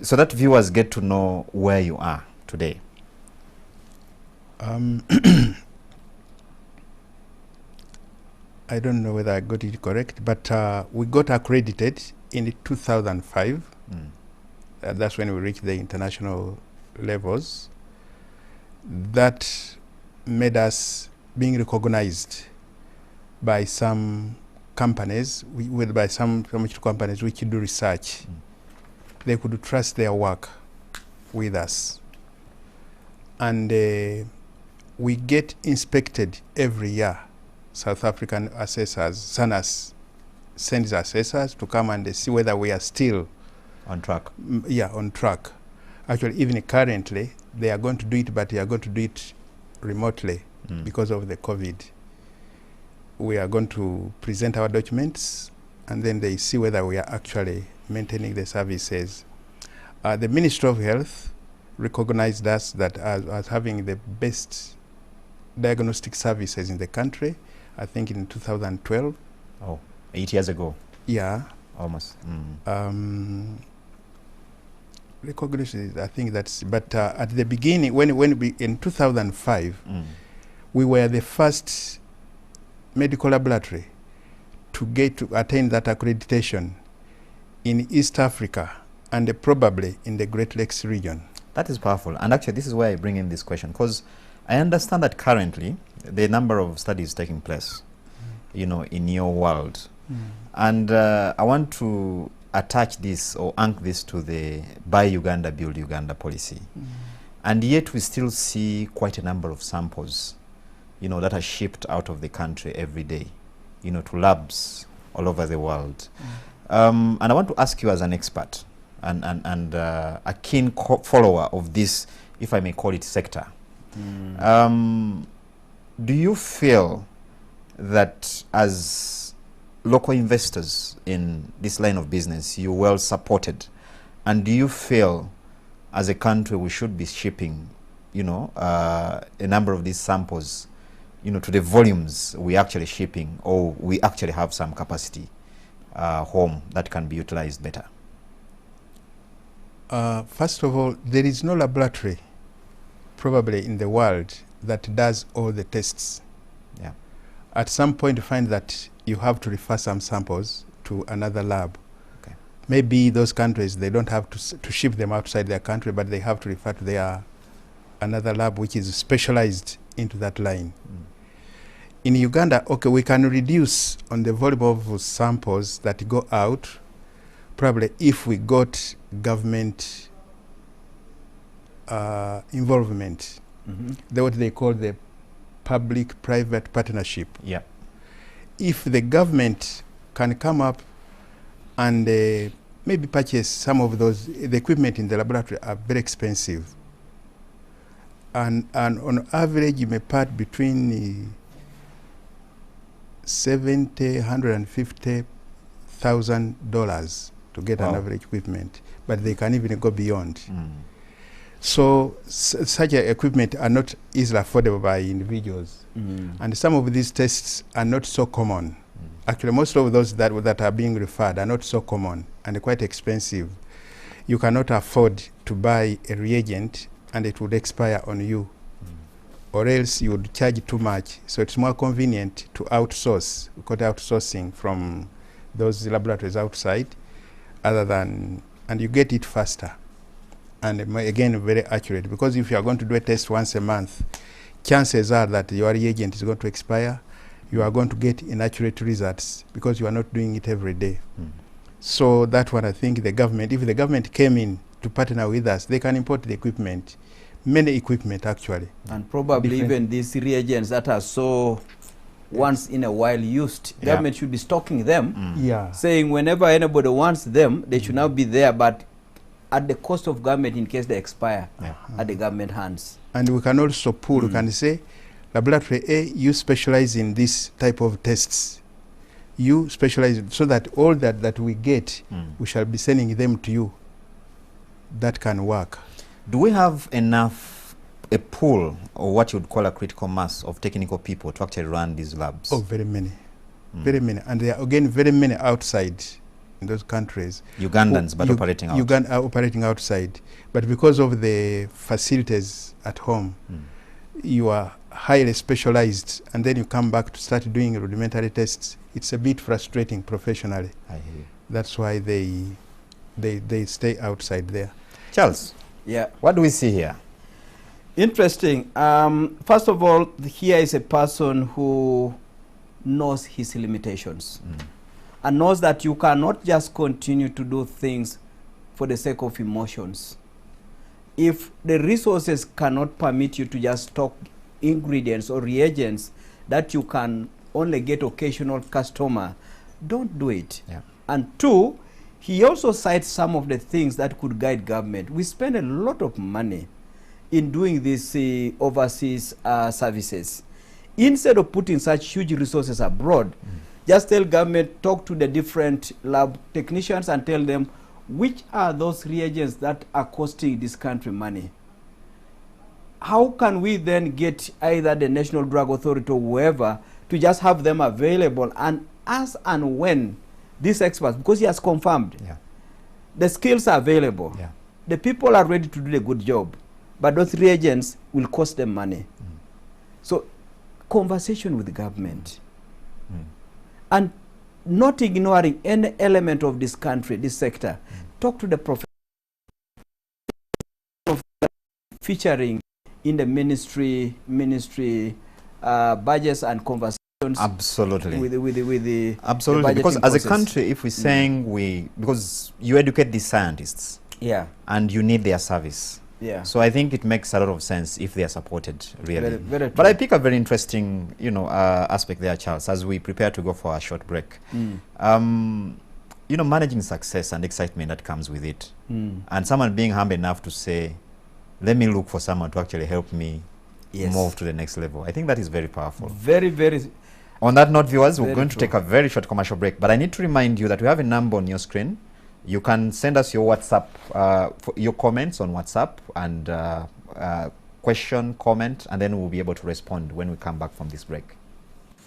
so that viewers get to know where you are today. I don't know whether I got it correct, but we got accredited in 2005. That's when we reached the international levels. That made us being recognized by some companies, by some pharmaceutical companies which do research. They could trust their work with us. And we get inspected every year. South African assessors, SANAS, sends assessors to come and see whether we are still on track. On track. Actually, even currently, they are going to do it, but they are going to do it remotely because of the COVID. We are going to present our documents, and then they see whether we are actually maintaining the services. The Ministry of Health recognized us that as having the best diagnostic services in the country, I think in 2012. Oh, 8 years ago. Yeah. Almost. Recognition, I think that's, but at the beginning, when we, in 2005, we were the first medical laboratory to attain that accreditation in East Africa and probably in the Great Lakes region. That is powerful. And actually, this is why I bring in this question, because I understand that currently the number of studies taking place, you know, in your world. And I want to attach this or anchor this to the Buy Uganda, Build Uganda policy. And yet we still see quite a number of samples, you know, that are shipped out of the country every day, you know, to labs all over the world. And I want to ask you as an expert and a keen follower of this, if I may call it, sector. Do you feel that as local investors in this line of business, you're well supported? And do you feel as a country we should be shipping, you know, a number of these samples, you know, to the volumes we actually shipping, or we actually have some capacity home that can be utilized better? First of all, there is no laboratory probably in the world that does all the tests. Yeah. At some point you find that you have to refer some samples to another lab. Okay. Maybe those countries, they don't have to ship them outside their country, but they have to refer to their another lab which is specialized into that line. In Uganda, okay, we can reduce on the volume of samples that go out, probably if we got government involvement, what they call the public-private partnership. Yeah. If the government can come up and maybe purchase some of those, the equipment in the laboratory are very expensive. And on average, you may part between $150,000 to get an average equipment, but they can even go beyond. So such equipment are not easily affordable by individuals. And some of these tests are not so common. Actually, most of those that are being referred are not so common and quite expensive. You cannot afford to buy a reagent and it would expire on you, or else you would charge too much. So it's more convenient to outsource. We call it outsourcing from those laboratories outside, and you get it faster. And again, very accurate, because if you are going to do a test once a month, chances are that your reagent is going to expire. You are going to get inaccurate results because you are not doing it every day. So that one, I think the government, if the government came in to partner with us, they can import the equipment, many equipment actually. And probably even these reagents that are so once in a while used, government should be stocking them, saying whenever anybody wants them, they should now be there, but at the cost of government in case they expire at the government hands. And we can also pool, we can say, Laboratory A, you specialize in this type of tests. You specialize, so that all that we get, we shall be sending them to you. That can work. Do we have enough, a pool, or what you would call a critical mass of technical people to actually run these labs? Oh, very many. Very many. And there are, again, very many outside in those countries. Ugandans, but operating out. Uganda are operating outside. But because of the facilities at home, you are highly specialized, and then you come back to start doing rudimentary tests, it's a bit frustrating professionally. I hear you. That's why they stay outside there. Charles, Yeah. what do we see here? Interesting. First of all, here is a person who knows his limitations and knows that you cannot just continue to do things for the sake of emotions. If the resources cannot permit you to just stock ingredients or reagents that you can only get occasional customer, don't do it. Yeah. And two, he also cites some of the things that could guide government. We spend a lot of money in doing these overseas services. Instead of putting such huge resources abroad, just tell government, talk to the different lab technicians and tell them which are those reagents that are costing this country money. How can we then get either the National Drug Authority or whoever to just have them available, and as and when these experts, because he has confirmed, the skills are available, the people are ready to do a good job, but those reagents will cost them money. So conversation with the government and not ignoring any element of this country, this sector. Talk to the professionals featuring in the ministry budgets and conversations. Absolutely. With the absolutely, the because budgeting as a process. country, if we're saying because you educate these scientists and you need their service. So I think it makes a lot of sense if they are supported, really. Very, very but I pick a very interesting, aspect there, Charles, as we prepare to go for a short break. Managing success and excitement that comes with it, and someone being humble enough to say, let me look for someone to actually help me move to the next level. I think that is very powerful. Very, very. On that note, viewers, we're Very going to true. take a very short commercial break, but I need to remind you that we have a number on your screen. You can send us your WhatsApp, your comments on WhatsApp, and question, comment, and then we'll be able to respond when we come back from this break.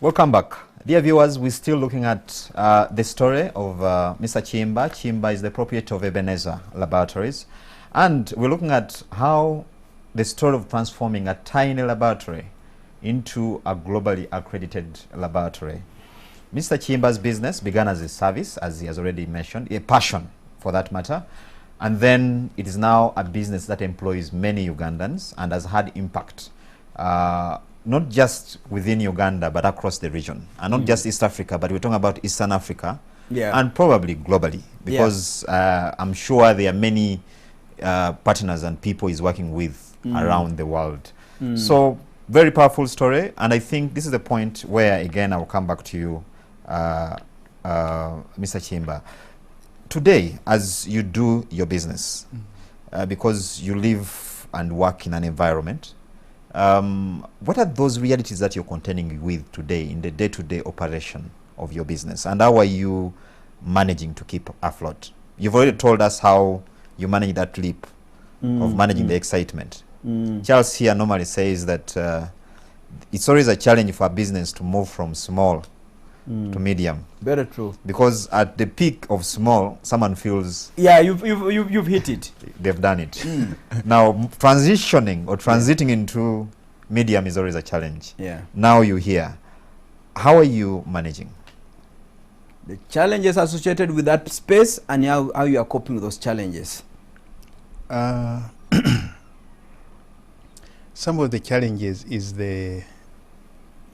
Welcome back. Dear viewers, we're still looking at the story of Mr. Chimba. Chimba is the proprietor of Ebenezer Laboratories, and we're looking at how the story of transforming a tiny laboratory into a globally accredited laboratory. Mr. Chimba's business began as a service, as he has already mentioned, a passion for that matter, and then it is now a business that employs many Ugandans and has had impact, not just within Uganda, but across the region, and not just East Africa, but we're talking about Eastern Africa, and probably globally, because I'm sure there are many partners and people he's working with around the world. So very powerful story, and I think this is the point where, again, I will come back to you, Mr. Chimba. Today, as you do your business, because you live and work in an environment, what are those realities that you're contending with today in the day-to-day operation of your business, and how are you managing to keep afloat? You've already told us how you manage that leap of managing the excitement. Charles here normally says that it's always a challenge for a business to move from small to medium. Very true. Because at the peak of small, someone feels you've hit it. They've done it. Now transitioning or transiting into medium is always a challenge. Now you're here. How are you managing? The challenges associated with that space, and how you are coping with those challenges. Some of the challenges is the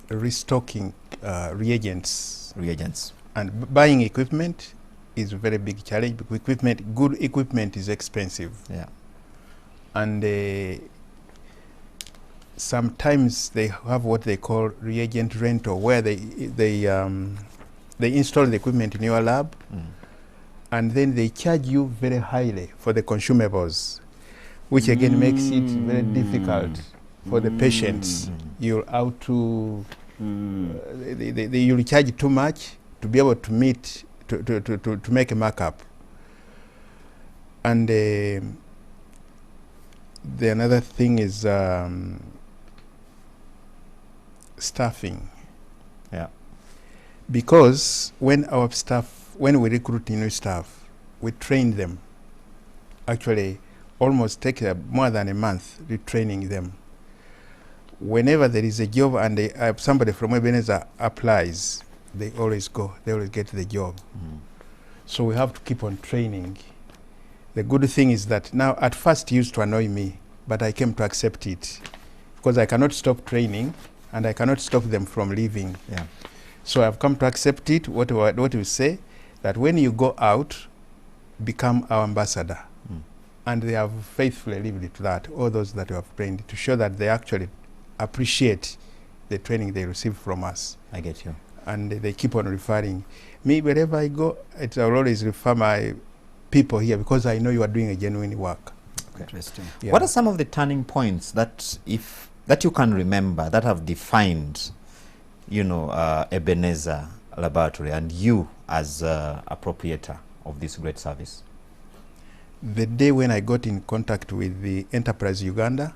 restocking reagents, and buying equipment is a very big challenge, because good equipment is expensive. And sometimes they have what they call reagent rental, where they install the equipment in your lab, and then they charge you very highly for the consumables, which again makes it very difficult for the patients. You're out to you'll charge too much to be able to meet to make a markup. And the another thing is staffing. Because when we recruit new staff, we train them. Actually, almost take more than a month retraining them. whenever there is a job and somebody from Ebenezer applies, they always go, they always get the job. So we have to keep on training. The good thing is that now, at first it used to annoy me, but I came to accept it because I cannot stop training and I cannot stop them from leaving. Yeah. So I've come to accept it. What we say, that when you go out, become our ambassador. And they have faithfully lived to that, all those that we have trained, to show that they actually appreciate the training they receive from us. I get you. And they keep on referring. Me, wherever I go, I will always refer my people here because I know you are doing a genuine work. Okay. Interesting. Yeah. What are some of the turning points that you can remember that have defined, you know, Ebenezer Laboratory and you as a proprietor of this great service? The day when I got in contact with the Enterprise Uganda,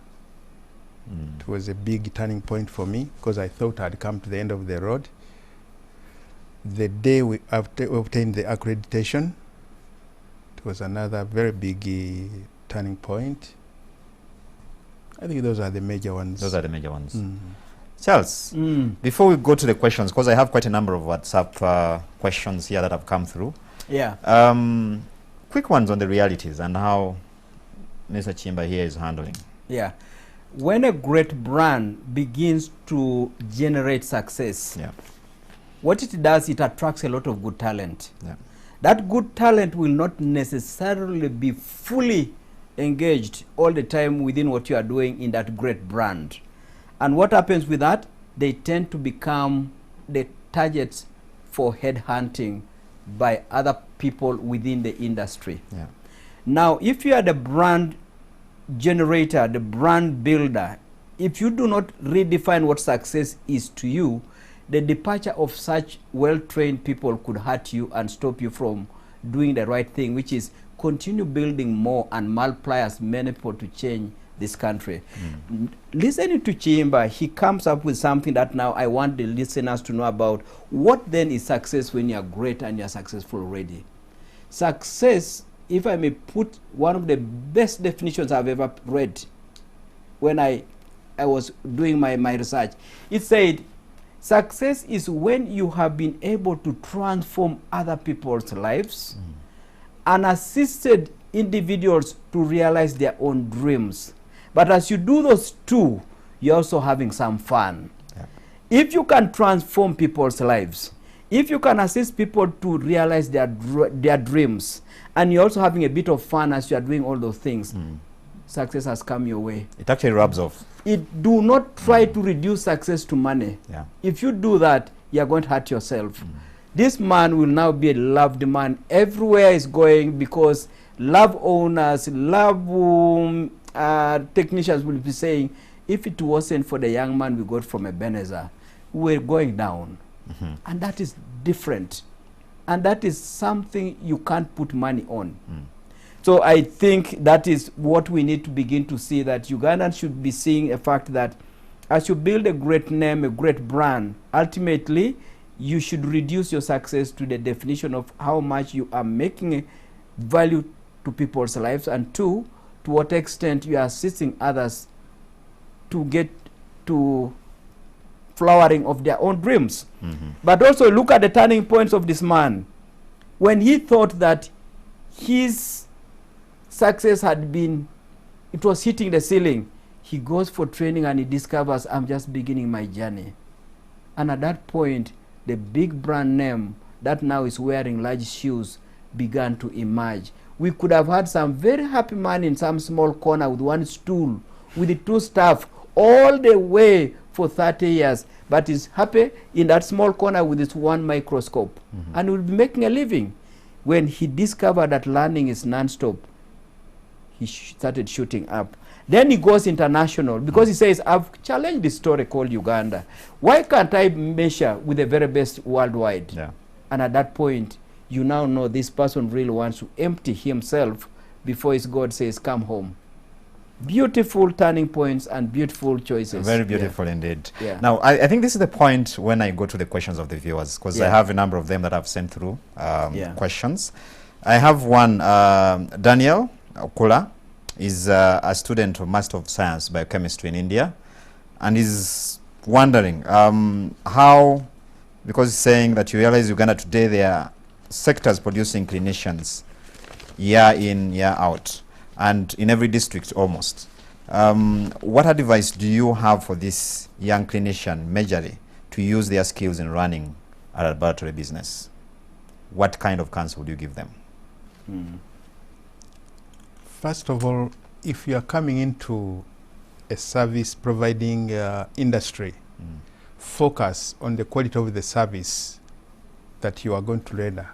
it was a big turning point for me because I thought I'd come to the end of the road. The day we obtained the accreditation, it was another very big turning point. I think those are the major ones. Those are the major ones. Charles, before we go to the questions, because I have quite a number of WhatsApp questions here that have come through. Yeah. Quick ones on the realities and how Mr. Chimba here is handling. Yeah. When a great brand begins to generate success, Yeah. what it does, it attracts a lot of good talent. Yeah. That good talent will not necessarily be fully engaged all the time within what you are doing in that great brand. And what happens with that? They tend to become the targets for headhunting by other people within the industry. Yeah. Now, if you are the brand generator, the brand builder, if you do not redefine what success is to you, the departure of such well-trained people could hurt you and stop you from doing the right thing, which is continue building more and multiply as many people to change this country. Listening to Chimba, he comes up with something that now I want the listeners to know about. What then is success when you are great and you are successful already? Success, if I may put one of the best definitions I've ever read when I was doing my research, it said, success is when you have been able to transform other people's lives and assisted individuals to realize their own dreams. But as you do those two, you're also having some fun. Yeah. If you can transform people's lives, if you can assist people to realize their dreams, and you're also having a bit of fun as you are doing all those things, success has come your way. It actually rubs off. Do not try to reduce success to money. Yeah. If you do that, you're going to hurt yourself. This man will now be a loved man. Everywhere he's going, because lab owners, lab technicians will be saying, if it wasn't for the young man we got from Ebenezer, we're going down. And that is different. And that is something you can't put money on. So I think that is what we need to begin to see, that Ugandans should be seeing a fact that as you build a great name, a great brand, ultimately you should reduce your success to the definition of how much you are making value to people's lives, and two, to what extent you are assisting others to get to flowering of their own dreams. But also look at the turning points of this man. When he thought that his success had been, it was hitting the ceiling, he goes for training and he discovers, I'm just beginning my journey. And at that point, the big brand name that now is wearing large shoes began to emerge. We could have had some very happy man in some small corner with one stool, with the two staff, all the way for 30 years, but is happy in that small corner with his one microscope, and will be making a living. When he discovered that learning is non-stop, he started shooting up. Then he goes international, because he says, I've challenged this story called Uganda. Why can't I measure with the very best worldwide? Yeah. And at that point, you now know this person really wants to empty himself before his God says, come home. Beautiful turning points and beautiful choices. Very beautiful indeed. Yeah. Now, I think this is the point when I go to the questions of the viewers, because I have a number of them that I've sent through questions. I have one, Daniel Okula is a student of Master of Science Biochemistry in India. and is wondering how, because he's saying that you realize Uganda today there are sectors producing clinicians year in, year out, and in every district almost. What advice do you have for this young clinician majorly to use their skills in running a laboratory business? What kind of counsel would you give them? First of all, if you are coming into a service providing industry, focus on the quality of the service that you are going to render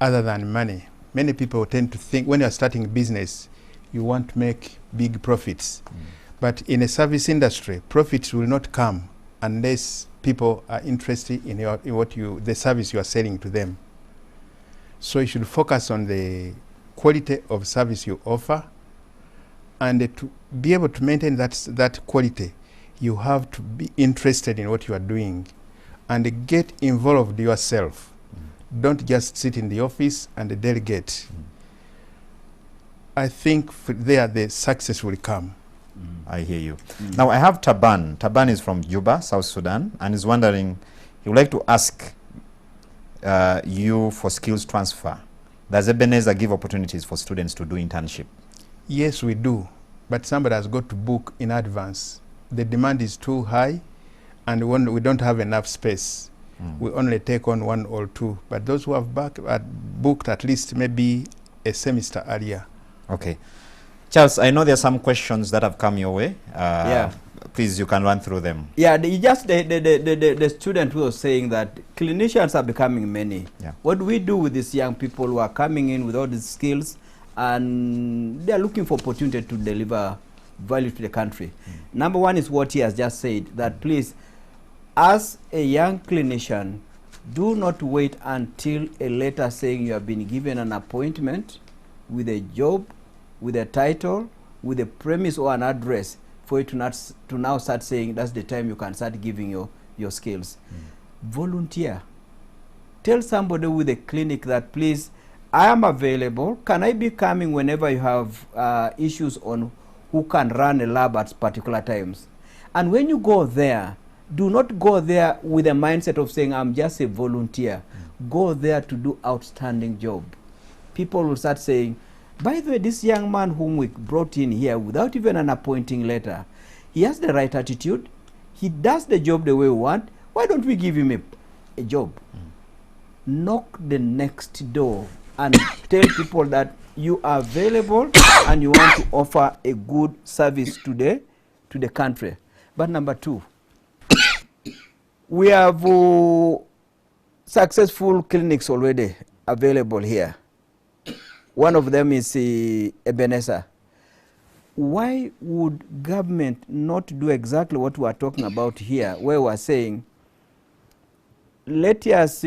other than money. Many people tend to think when you are starting a business, you want to make big profits. But in a service industry, profits will not come unless people are interested in the service you are selling to them. So you should focus on the quality of service you offer, and to be able to maintain that quality, you have to be interested in what you are doing and get involved yourself. Don't just sit in the office and delegate. I think there the success will come. I hear you. Now I have Taban. Taban is from Juba, South Sudan, and is wondering, he would like to ask you for skills transfer. Does Ebenezer give opportunities for students to do internship? Yes, we do, but somebody has got to book in advance. The demand is too high, and when we don't have enough space, we only take on 1 or 2. But those who have booked at least maybe a semester earlier. Okay. Charles, I know there are some questions that have come your way. Yeah. Please, you can run through them. Yeah, the student who was saying that clinicians are becoming many. Yeah. What do we do with these young people who are coming in with all these skills and they are looking for opportunity to deliver value to the country? Number one is what he has just said, that please, as a young clinician, do not wait until a letter saying you have been given an appointment with a job, with a title, with a premise or an address for you to now start saying that's the time you can start giving your skills. Volunteer. Tell somebody with a clinic that, please, I am available. Can I be coming whenever you have issues on who can run a lab at particular times? And when you go there, do not go there with a mindset of saying, I'm just a volunteer. Go there to do outstanding job. People will start saying, by the way, this young man whom we brought in here without even an appointing letter, he has the right attitude. He does the job the way we want. Why don't we give him a job? Knock the next door and tell people that you are available and you want to offer a good service to the country. But number two, we have successful clinics already available here. One of them is Ebenezer. Why would government not do exactly what we are talking about here, where we are saying, let us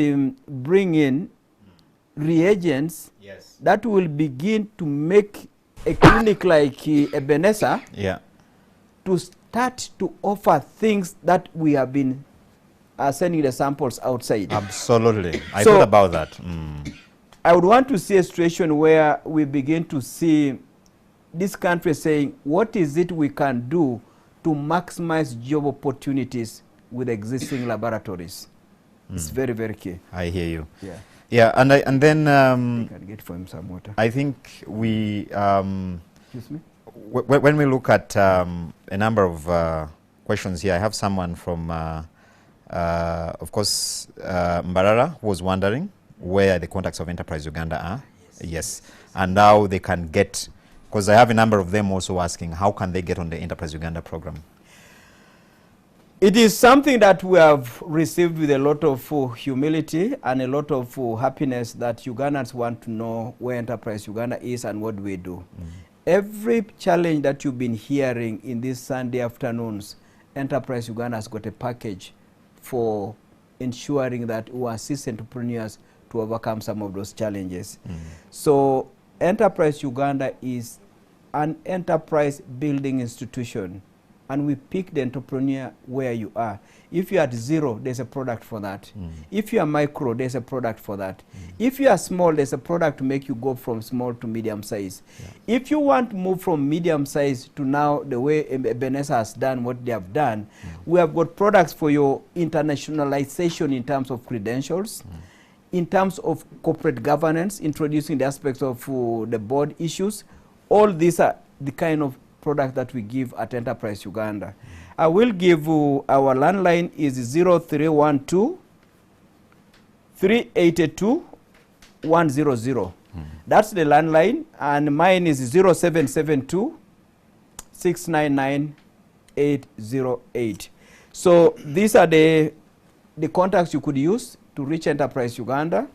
bring in reagents that will begin to make a clinic like Ebenezer to start to offer things that we have been sending the samples outside. Absolutely. I thought about that. I would want to see a situation where we begin to see this country saying, what is it we can do to maximize job opportunities with existing laboratories? It's very, very key. I hear you. Yeah. Yeah, and then I can get for him some water. I think we Excuse me? when we look at a number of questions here, I have someone from of course Mbarara, who was wondering where the contacts of Enterprise Uganda are. Yes. And now they can get, because I have a number of them also asking, how can they get on the Enterprise Uganda program? It is something that we have received with a lot of humility and a lot of happiness that Ugandans want to know where Enterprise Uganda is and what we do. Every challenge that you've been hearing in these Sunday afternoons, Enterprise Uganda has got a package for ensuring that we assist entrepreneurs to overcome some of those challenges. So Enterprise Uganda is an enterprise building institution and we pick the entrepreneur where you are. If you're at zero, there's a product for that. If you are micro, there's a product for that. If you are small, there's a product to make you go from small to medium size. If you want to move from medium size to now the way Ebenezer has done what they have done, we have got products for your internationalization in terms of credentials, in terms of corporate governance, introducing the aspects of the board issues. All these are the kind of product that we give at Enterprise Uganda. I will give our landline is 0312 382 100. That's the landline, and mine is 0772 699 808. So these are the contacts you could use to reach Enterprise Uganda,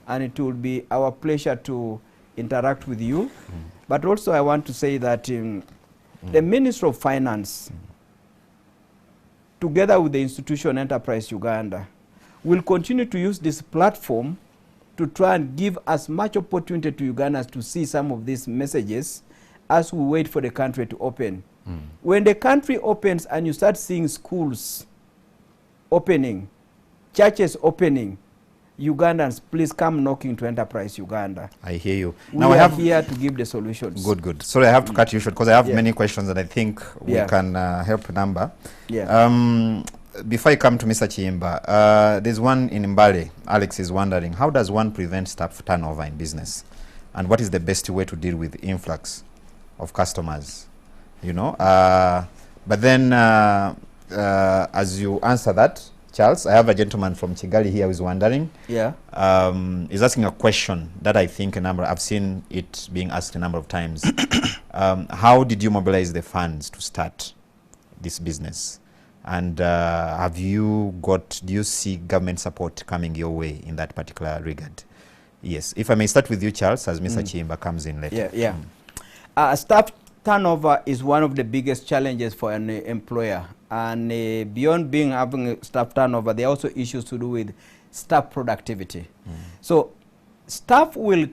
and it will be our pleasure to interact with you. But also I want to say that the Minister of Finance, together with the institution Enterprise Uganda, will continue to use this platform to try and give as much opportunity to Ugandans to see some of these messages as we wait for the country to open. When the country opens and you start seeing schools opening, churches opening, Ugandans, please come knocking to Enterprise Uganda. I hear you. We are here to give the solutions. Good, good. Sorry, I have to cut you short because I have many questions and I think we can help number. Before I come to Mr. Chiimba, there's one in Mbale. Alex is wondering, how does one prevent staff turnover in business? And what is the best way to deal with influx of customers? You know, but then as you answer that, Charles, I have a gentleman from Kigali here who is wondering. He's asking a question that I think I've seen it being asked a number of times. How did you mobilize the funds to start this business? And do you see government support coming your way in that particular regard? Yes. If I may start with you, Charles, as Mr. Chiimba comes in later. Staff turnover is one of the biggest challenges for an employer. And beyond having staff turnover, there are also issues to do with staff productivity. So staff will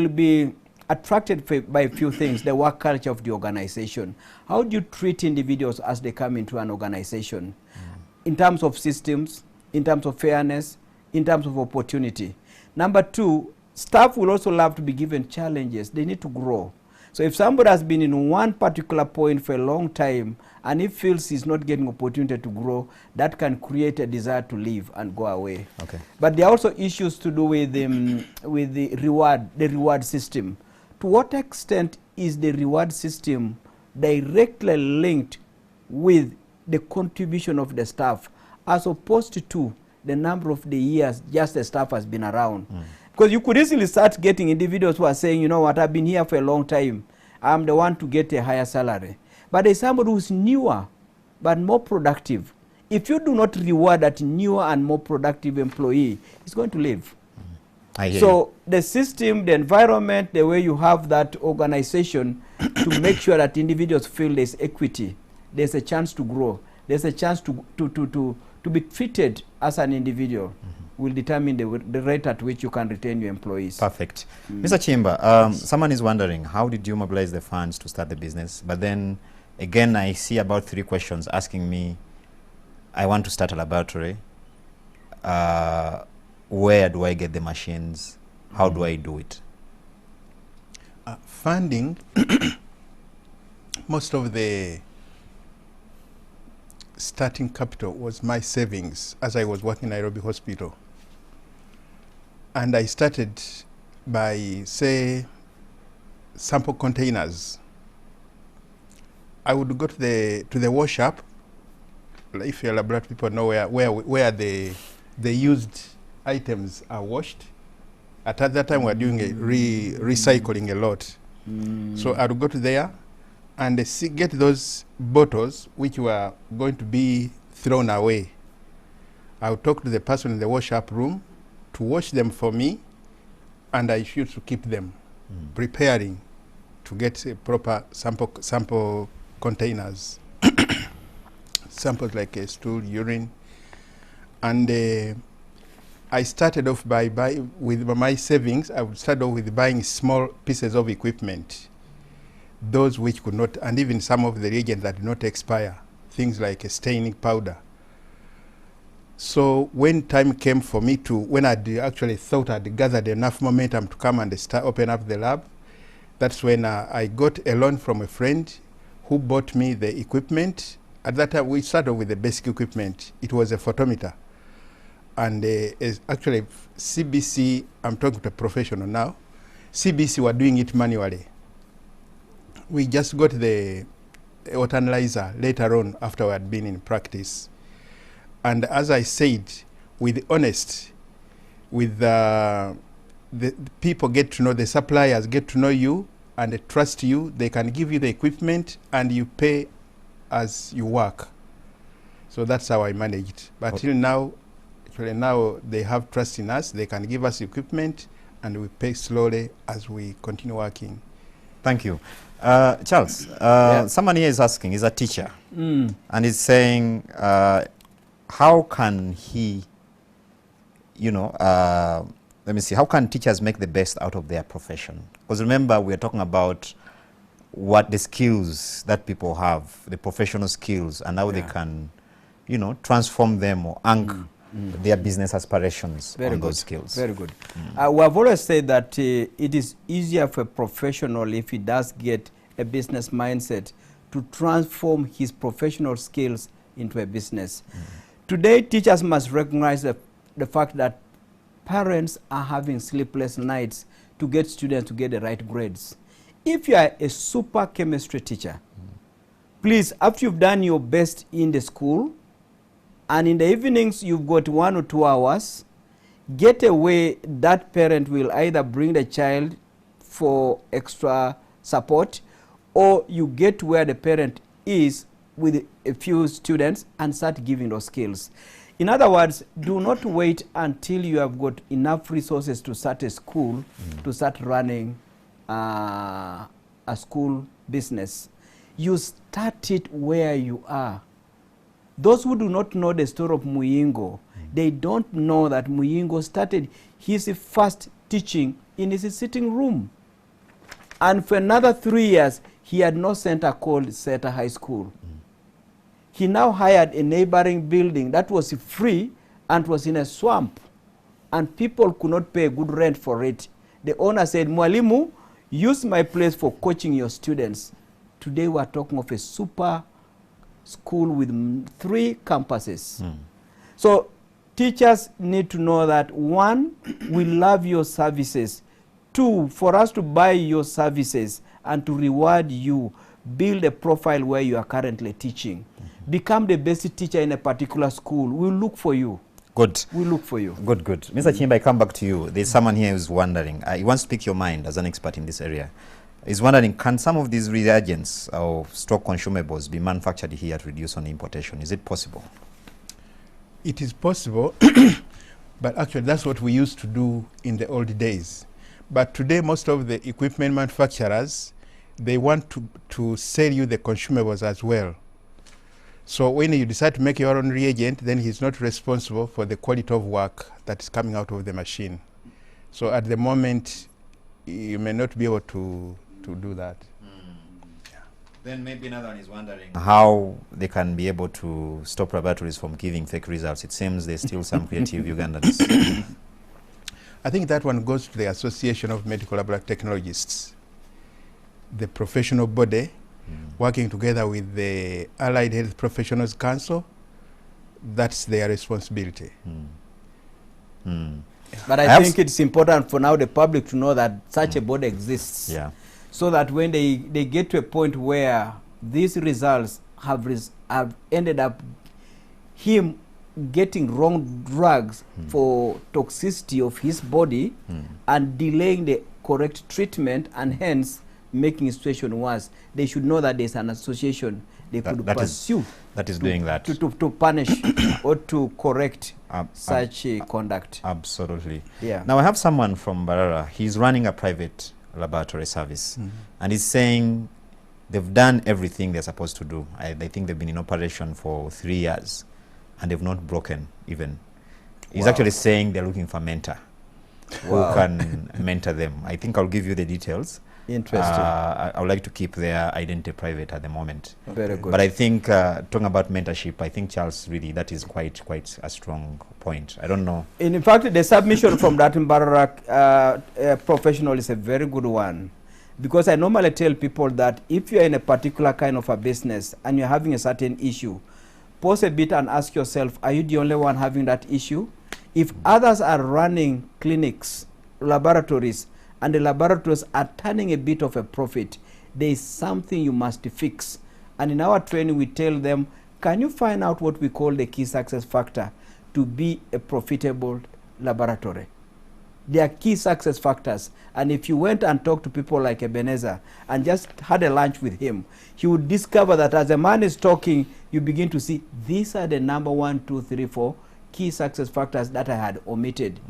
be attracted by a few things: the work culture of the organization. How do you treat individuals as they come into an organization? In terms of systems, in terms of fairness, in terms of opportunity. Number two, staff will also love to be given challenges. They need to grow. So if somebody has been in one particular point for a long time and he feels he's not getting opportunity to grow, that can create a desire to leave and go away. But there are also issues to do with the reward system. To what extent is the reward system directly linked with the contribution of the staff as opposed to the number of the years just the staff has been around? Because you could easily start getting individuals who are saying, you know what, I've been here for a long time, I'm the one to get a higher salary. But there's somebody who's newer but more productive. If you do not reward that newer and more productive employee, he's going to leave. So the system, the environment, the way you have that organization to make sure that individuals feel there's equity, there's a chance to grow, there's a chance to be treated as an individual, will determine the rate at which you can retain your employees. Perfect. Mr. Chiimba, someone is wondering, how did you mobilize the funds to start the business? But then, again, I see about 3 questions asking me, I want to start a laboratory. Where do I get the machines? How do I do it? Funding, most of the starting capital was my savings as I was working in Nairobi Hospital. And I started by, say, sample containers. I would go to the wash up. If you're laboratory people know where the used items are washed. At that time, we were doing recycling a lot. So I would go to there and get those bottles which were going to be thrown away. I would talk to the person in the wash-up room to wash them for me, and I used to keep them, preparing to get a proper sample containers, samples like a stool, urine, and I started off with my savings. I would start off with buying small pieces of equipment. those which could not, and even some of the reagents that did not expire, things like a staining powder. So when time came for me to, when I actually thought I'd gathered enough momentum to come and open up the lab, that's when I got a loan from a friend who bought me the equipment. At that time, we started with the basic equipment. It was a photometer. And actually, CBC, I'm talking to a professional now, CBC were doing it manually. We just got the auto analyzer later on after we had been in practice. And as I said, with honest, with the people get to know, the suppliers get to know you and they trust you, they can give you the equipment and you pay as you work. So that's how I managed. But till now, actually now they have trust in us, they can give us equipment and we pay slowly as we continue working. Thank you. Charles, someone here is asking, he's a teacher, and he's saying, how can he, you know, let me see, how can teachers make the best out of their profession? Because remember, we are talking about what the skills that people have, the professional skills, and how they can, you know, transform them or anchor their business aspirations on those skills. Very good. We have always said that it is easier for a professional if he does get a business mindset to transform his professional skills into a business. Today, teachers must recognize the fact that parents are having sleepless nights to get students to get the right grades. If you are a super chemistry teacher, please, after you've done your best in the school, and in the evenings you've got 1 or 2 hours, get away. That parent will either bring the child for extra support, or you get where the parent is with a few students and start giving those skills. In other words, do not wait until you have got enough resources to start a school, to start running a school business. You start it where you are. Those who do not know the story of Muyingo, they don't know that Muyingo started his first teaching in his sitting room. And for another 3 years, he had no center called Seta High School. He now hired a neighboring building that was free and was in a swamp. And people could not pay good rent for it. The owner said, Mwalimu, use my place for coaching your students. Today we are talking of a super school with 3 campuses. So teachers need to know that 1, we love your services. 2, for us to buy your services and to reward you, build a profile where you are currently teaching. Become the best teacher in a particular school. We'll look for you. Good. We'll look for you. Good, good. Mr. Chimba, I come back to you. There's someone here who's wondering. You want to speak your mind as an expert in this area. He's wondering, can some of these reagents or stock consumables be manufactured here to reduce on importation? Is it possible? It is possible, but actually that's what we used to do in the old days. But today, most of the equipment manufacturers, they want to sell you the consumables as well. So when you decide to make your own reagent, then he's not responsible for the quality of work that is coming out of the machine. So at the moment, you may not be able to do that. Then maybe another one is wondering how they can be able to stop laboratories from giving fake results. It seems there's still some creative Ugandans. I think that one goes to the Association of Medical Laboratory Technologists, the professional body working together with the Allied Health Professionals Council. That's their responsibility. But I think it's important for now the public to know that such a body exists. So that when they get to a point where these results have ended up him getting wrong drugs for toxicity of his body and delaying the correct treatment and hence making the situation worse, they should know that there's an association they could pursue that is doing that to punish or to correct such conduct. Absolutely. Now I have someone from Barara. He's running a private laboratory service and he's saying they've done everything they're supposed to do. I think they've been in operation for 3 years and they've not broken even. He's actually saying they're looking for a mentor. who can mentor them. I think I'll give you the details. Interesting. I would like to keep their identity private at the moment. Very good. But I think talking about mentorship, I think, Charles, really that is quite a strong point. I don't know. In fact, the submission from that Mbarak professional is a very good one, because I normally tell people that if you're in a particular kind of a business and you're having a certain issue, pause a bit and ask yourself, are you the only one having that issue? If others are running clinics, laboratories, and the laboratories are turning a bit of a profit, there is something you must fix. And in our training, we tell them, can you find out what we call the key success factor to be a profitable laboratory? There are key success factors. And if you went and talked to people like Ebenezer and just had a lunch with him, he would discover that as a man is talking, you begin to see these are the number 1, 2, 3, 4 key success factors that I had omitted.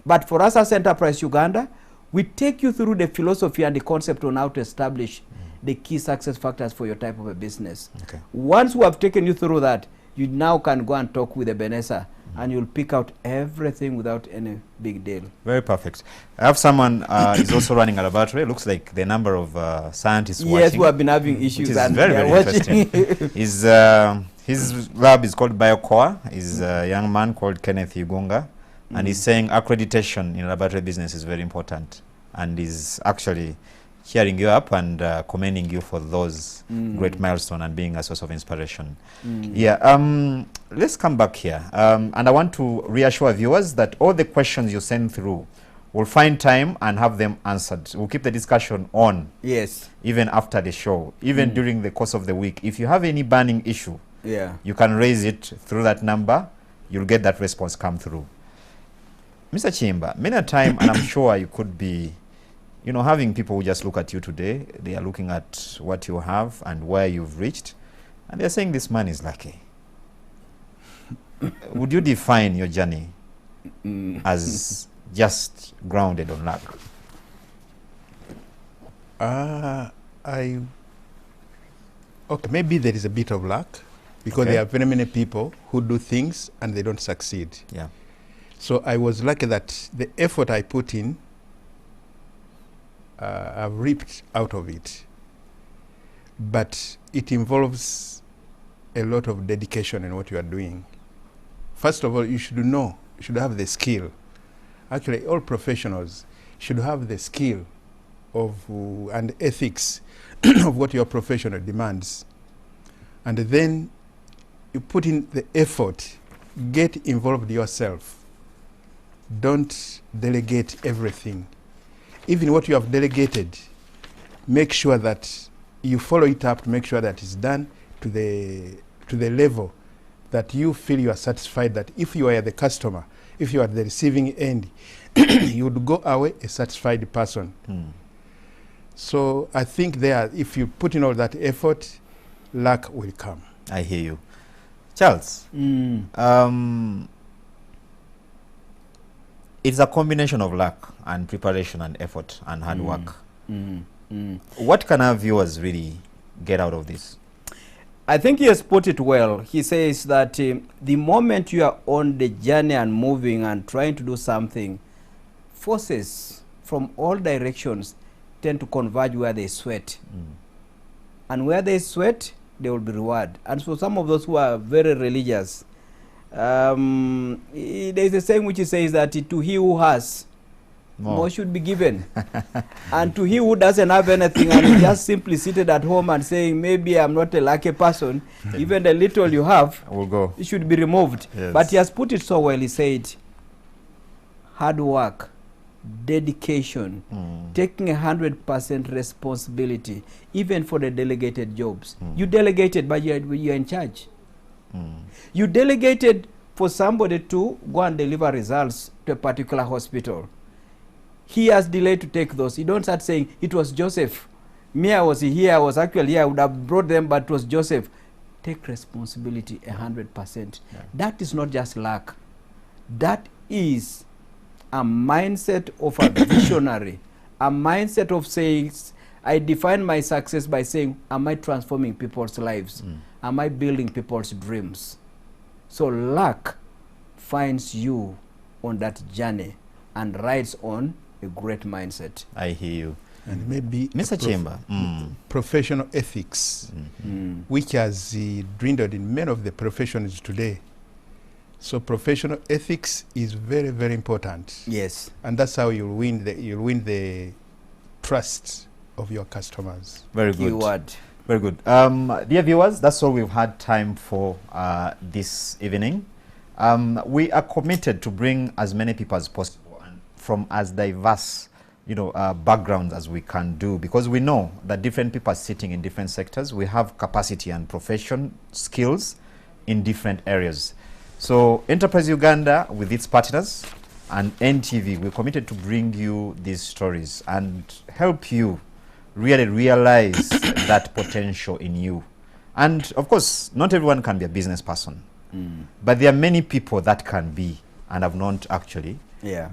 But for us as Enterprise Uganda, we take you through the philosophy and the concept on how to establish the key success factors for your type of a business. Okay. Once we have taken you through that, you now can go and talk with Ebenezer, and you'll pick out everything without any big deal. Very perfect. I have someone who's also running a laboratory. It looks like the number of scientists watching. Yes, we have been having issues. Which is and very, they are very watching. interesting. His lab is called BioCore. He's a young man called Kenneth Igunga. And he's saying accreditation in laboratory business is very important. And he's actually cheering you up and commending you for those great milestones and being a source of inspiration. Yeah, let's come back here. And I want to reassure viewers that all the questions you send through, we'll find time and have them answered. We'll keep the discussion on. Yes. Even after the show, even during the course of the week. If you have any burning issue, you can raise it through that number. You'll get that response come through. Mr. Chimba, many a time, and I'm sure you could be, you know, having people who just look at you today, they are looking at what you have and where you've reached, and they're saying this man is lucky. Would you define your journey as just grounded on luck? Okay, maybe there is a bit of luck, because there are very many people who do things and they don't succeed. Yeah. So I was lucky that the effort I put in, I've reaped out of it. But it involves a lot of dedication in what you are doing. First of all, you should know, you should have the skill. Actually, all professionals should have the skill of and ethics of what your profession demands. And then you put in the effort, get involved yourself. Don't delegate everything. Even what you have delegated, make sure that you follow it up to make sure that it's done to the level that you feel you are satisfied, that if you are the customer, if you are at the receiving end, you would go away a satisfied person. So I think there, if you put in all that effort, luck will come. I hear you. Charles, it's a combination of luck and preparation and effort and hard work. What can our viewers really get out of this? I think he has put it well. He says that the moment you are on the journey and moving and trying to do something, forces from all directions tend to converge where they sweat. And where they sweat, there will be reward. And so some of those who are very religious, there is a saying which says that to he who has, more should be given. And to he who doesn't have anything and is just simply seated at home and saying, maybe I'm not a lucky person, even the little you have, will go. It should be removed. Yes. But he has put it so well. He said, hard work, dedication, taking 100% responsibility, even for the delegated jobs. You delegated, but you're in charge. You delegated for somebody to go and deliver results to a particular hospital. He has delayed to take those. You don't start saying, it was Joseph. Me, I was here, I was actually here, I would have brought them, but it was Joseph. Take responsibility 100%. That is not just luck. That is a mindset of a visionary, a mindset of saying, I define my success by saying, am I transforming people's lives? Am I building people's dreams? So luck finds you on that journey and rides on a great mindset. I hear you. And maybe Mr. Chamber. professional ethics, which has dwindled in many of the professions today. So professional ethics is very, very important. Yes. And that's how you'll win the trust of your customers. Very good. Keyword. Very good. Dear viewers, that's all we've had time for this evening. We are committed to bring as many people as possible and from as diverse backgrounds as we can do, because we know that different people are sitting in different sectors. We have capacity and profession skills in different areas. So Enterprise Uganda with its partners and NTV, we're committed to bring you these stories and help you really realize that potential in you. And of course, not everyone can be a business person, but there are many people that can be and have not actually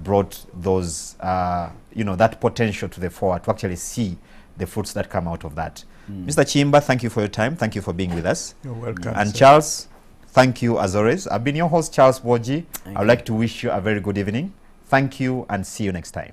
brought those, that potential to the fore to actually see the fruits that come out of that. Mr. Chimba, thank you for your time. Thank you for being with us. You're welcome. And sir. Charles, thank you as always. I've been your host, Charles Boji. I would like to wish you a very good evening. Thank you and see you next time.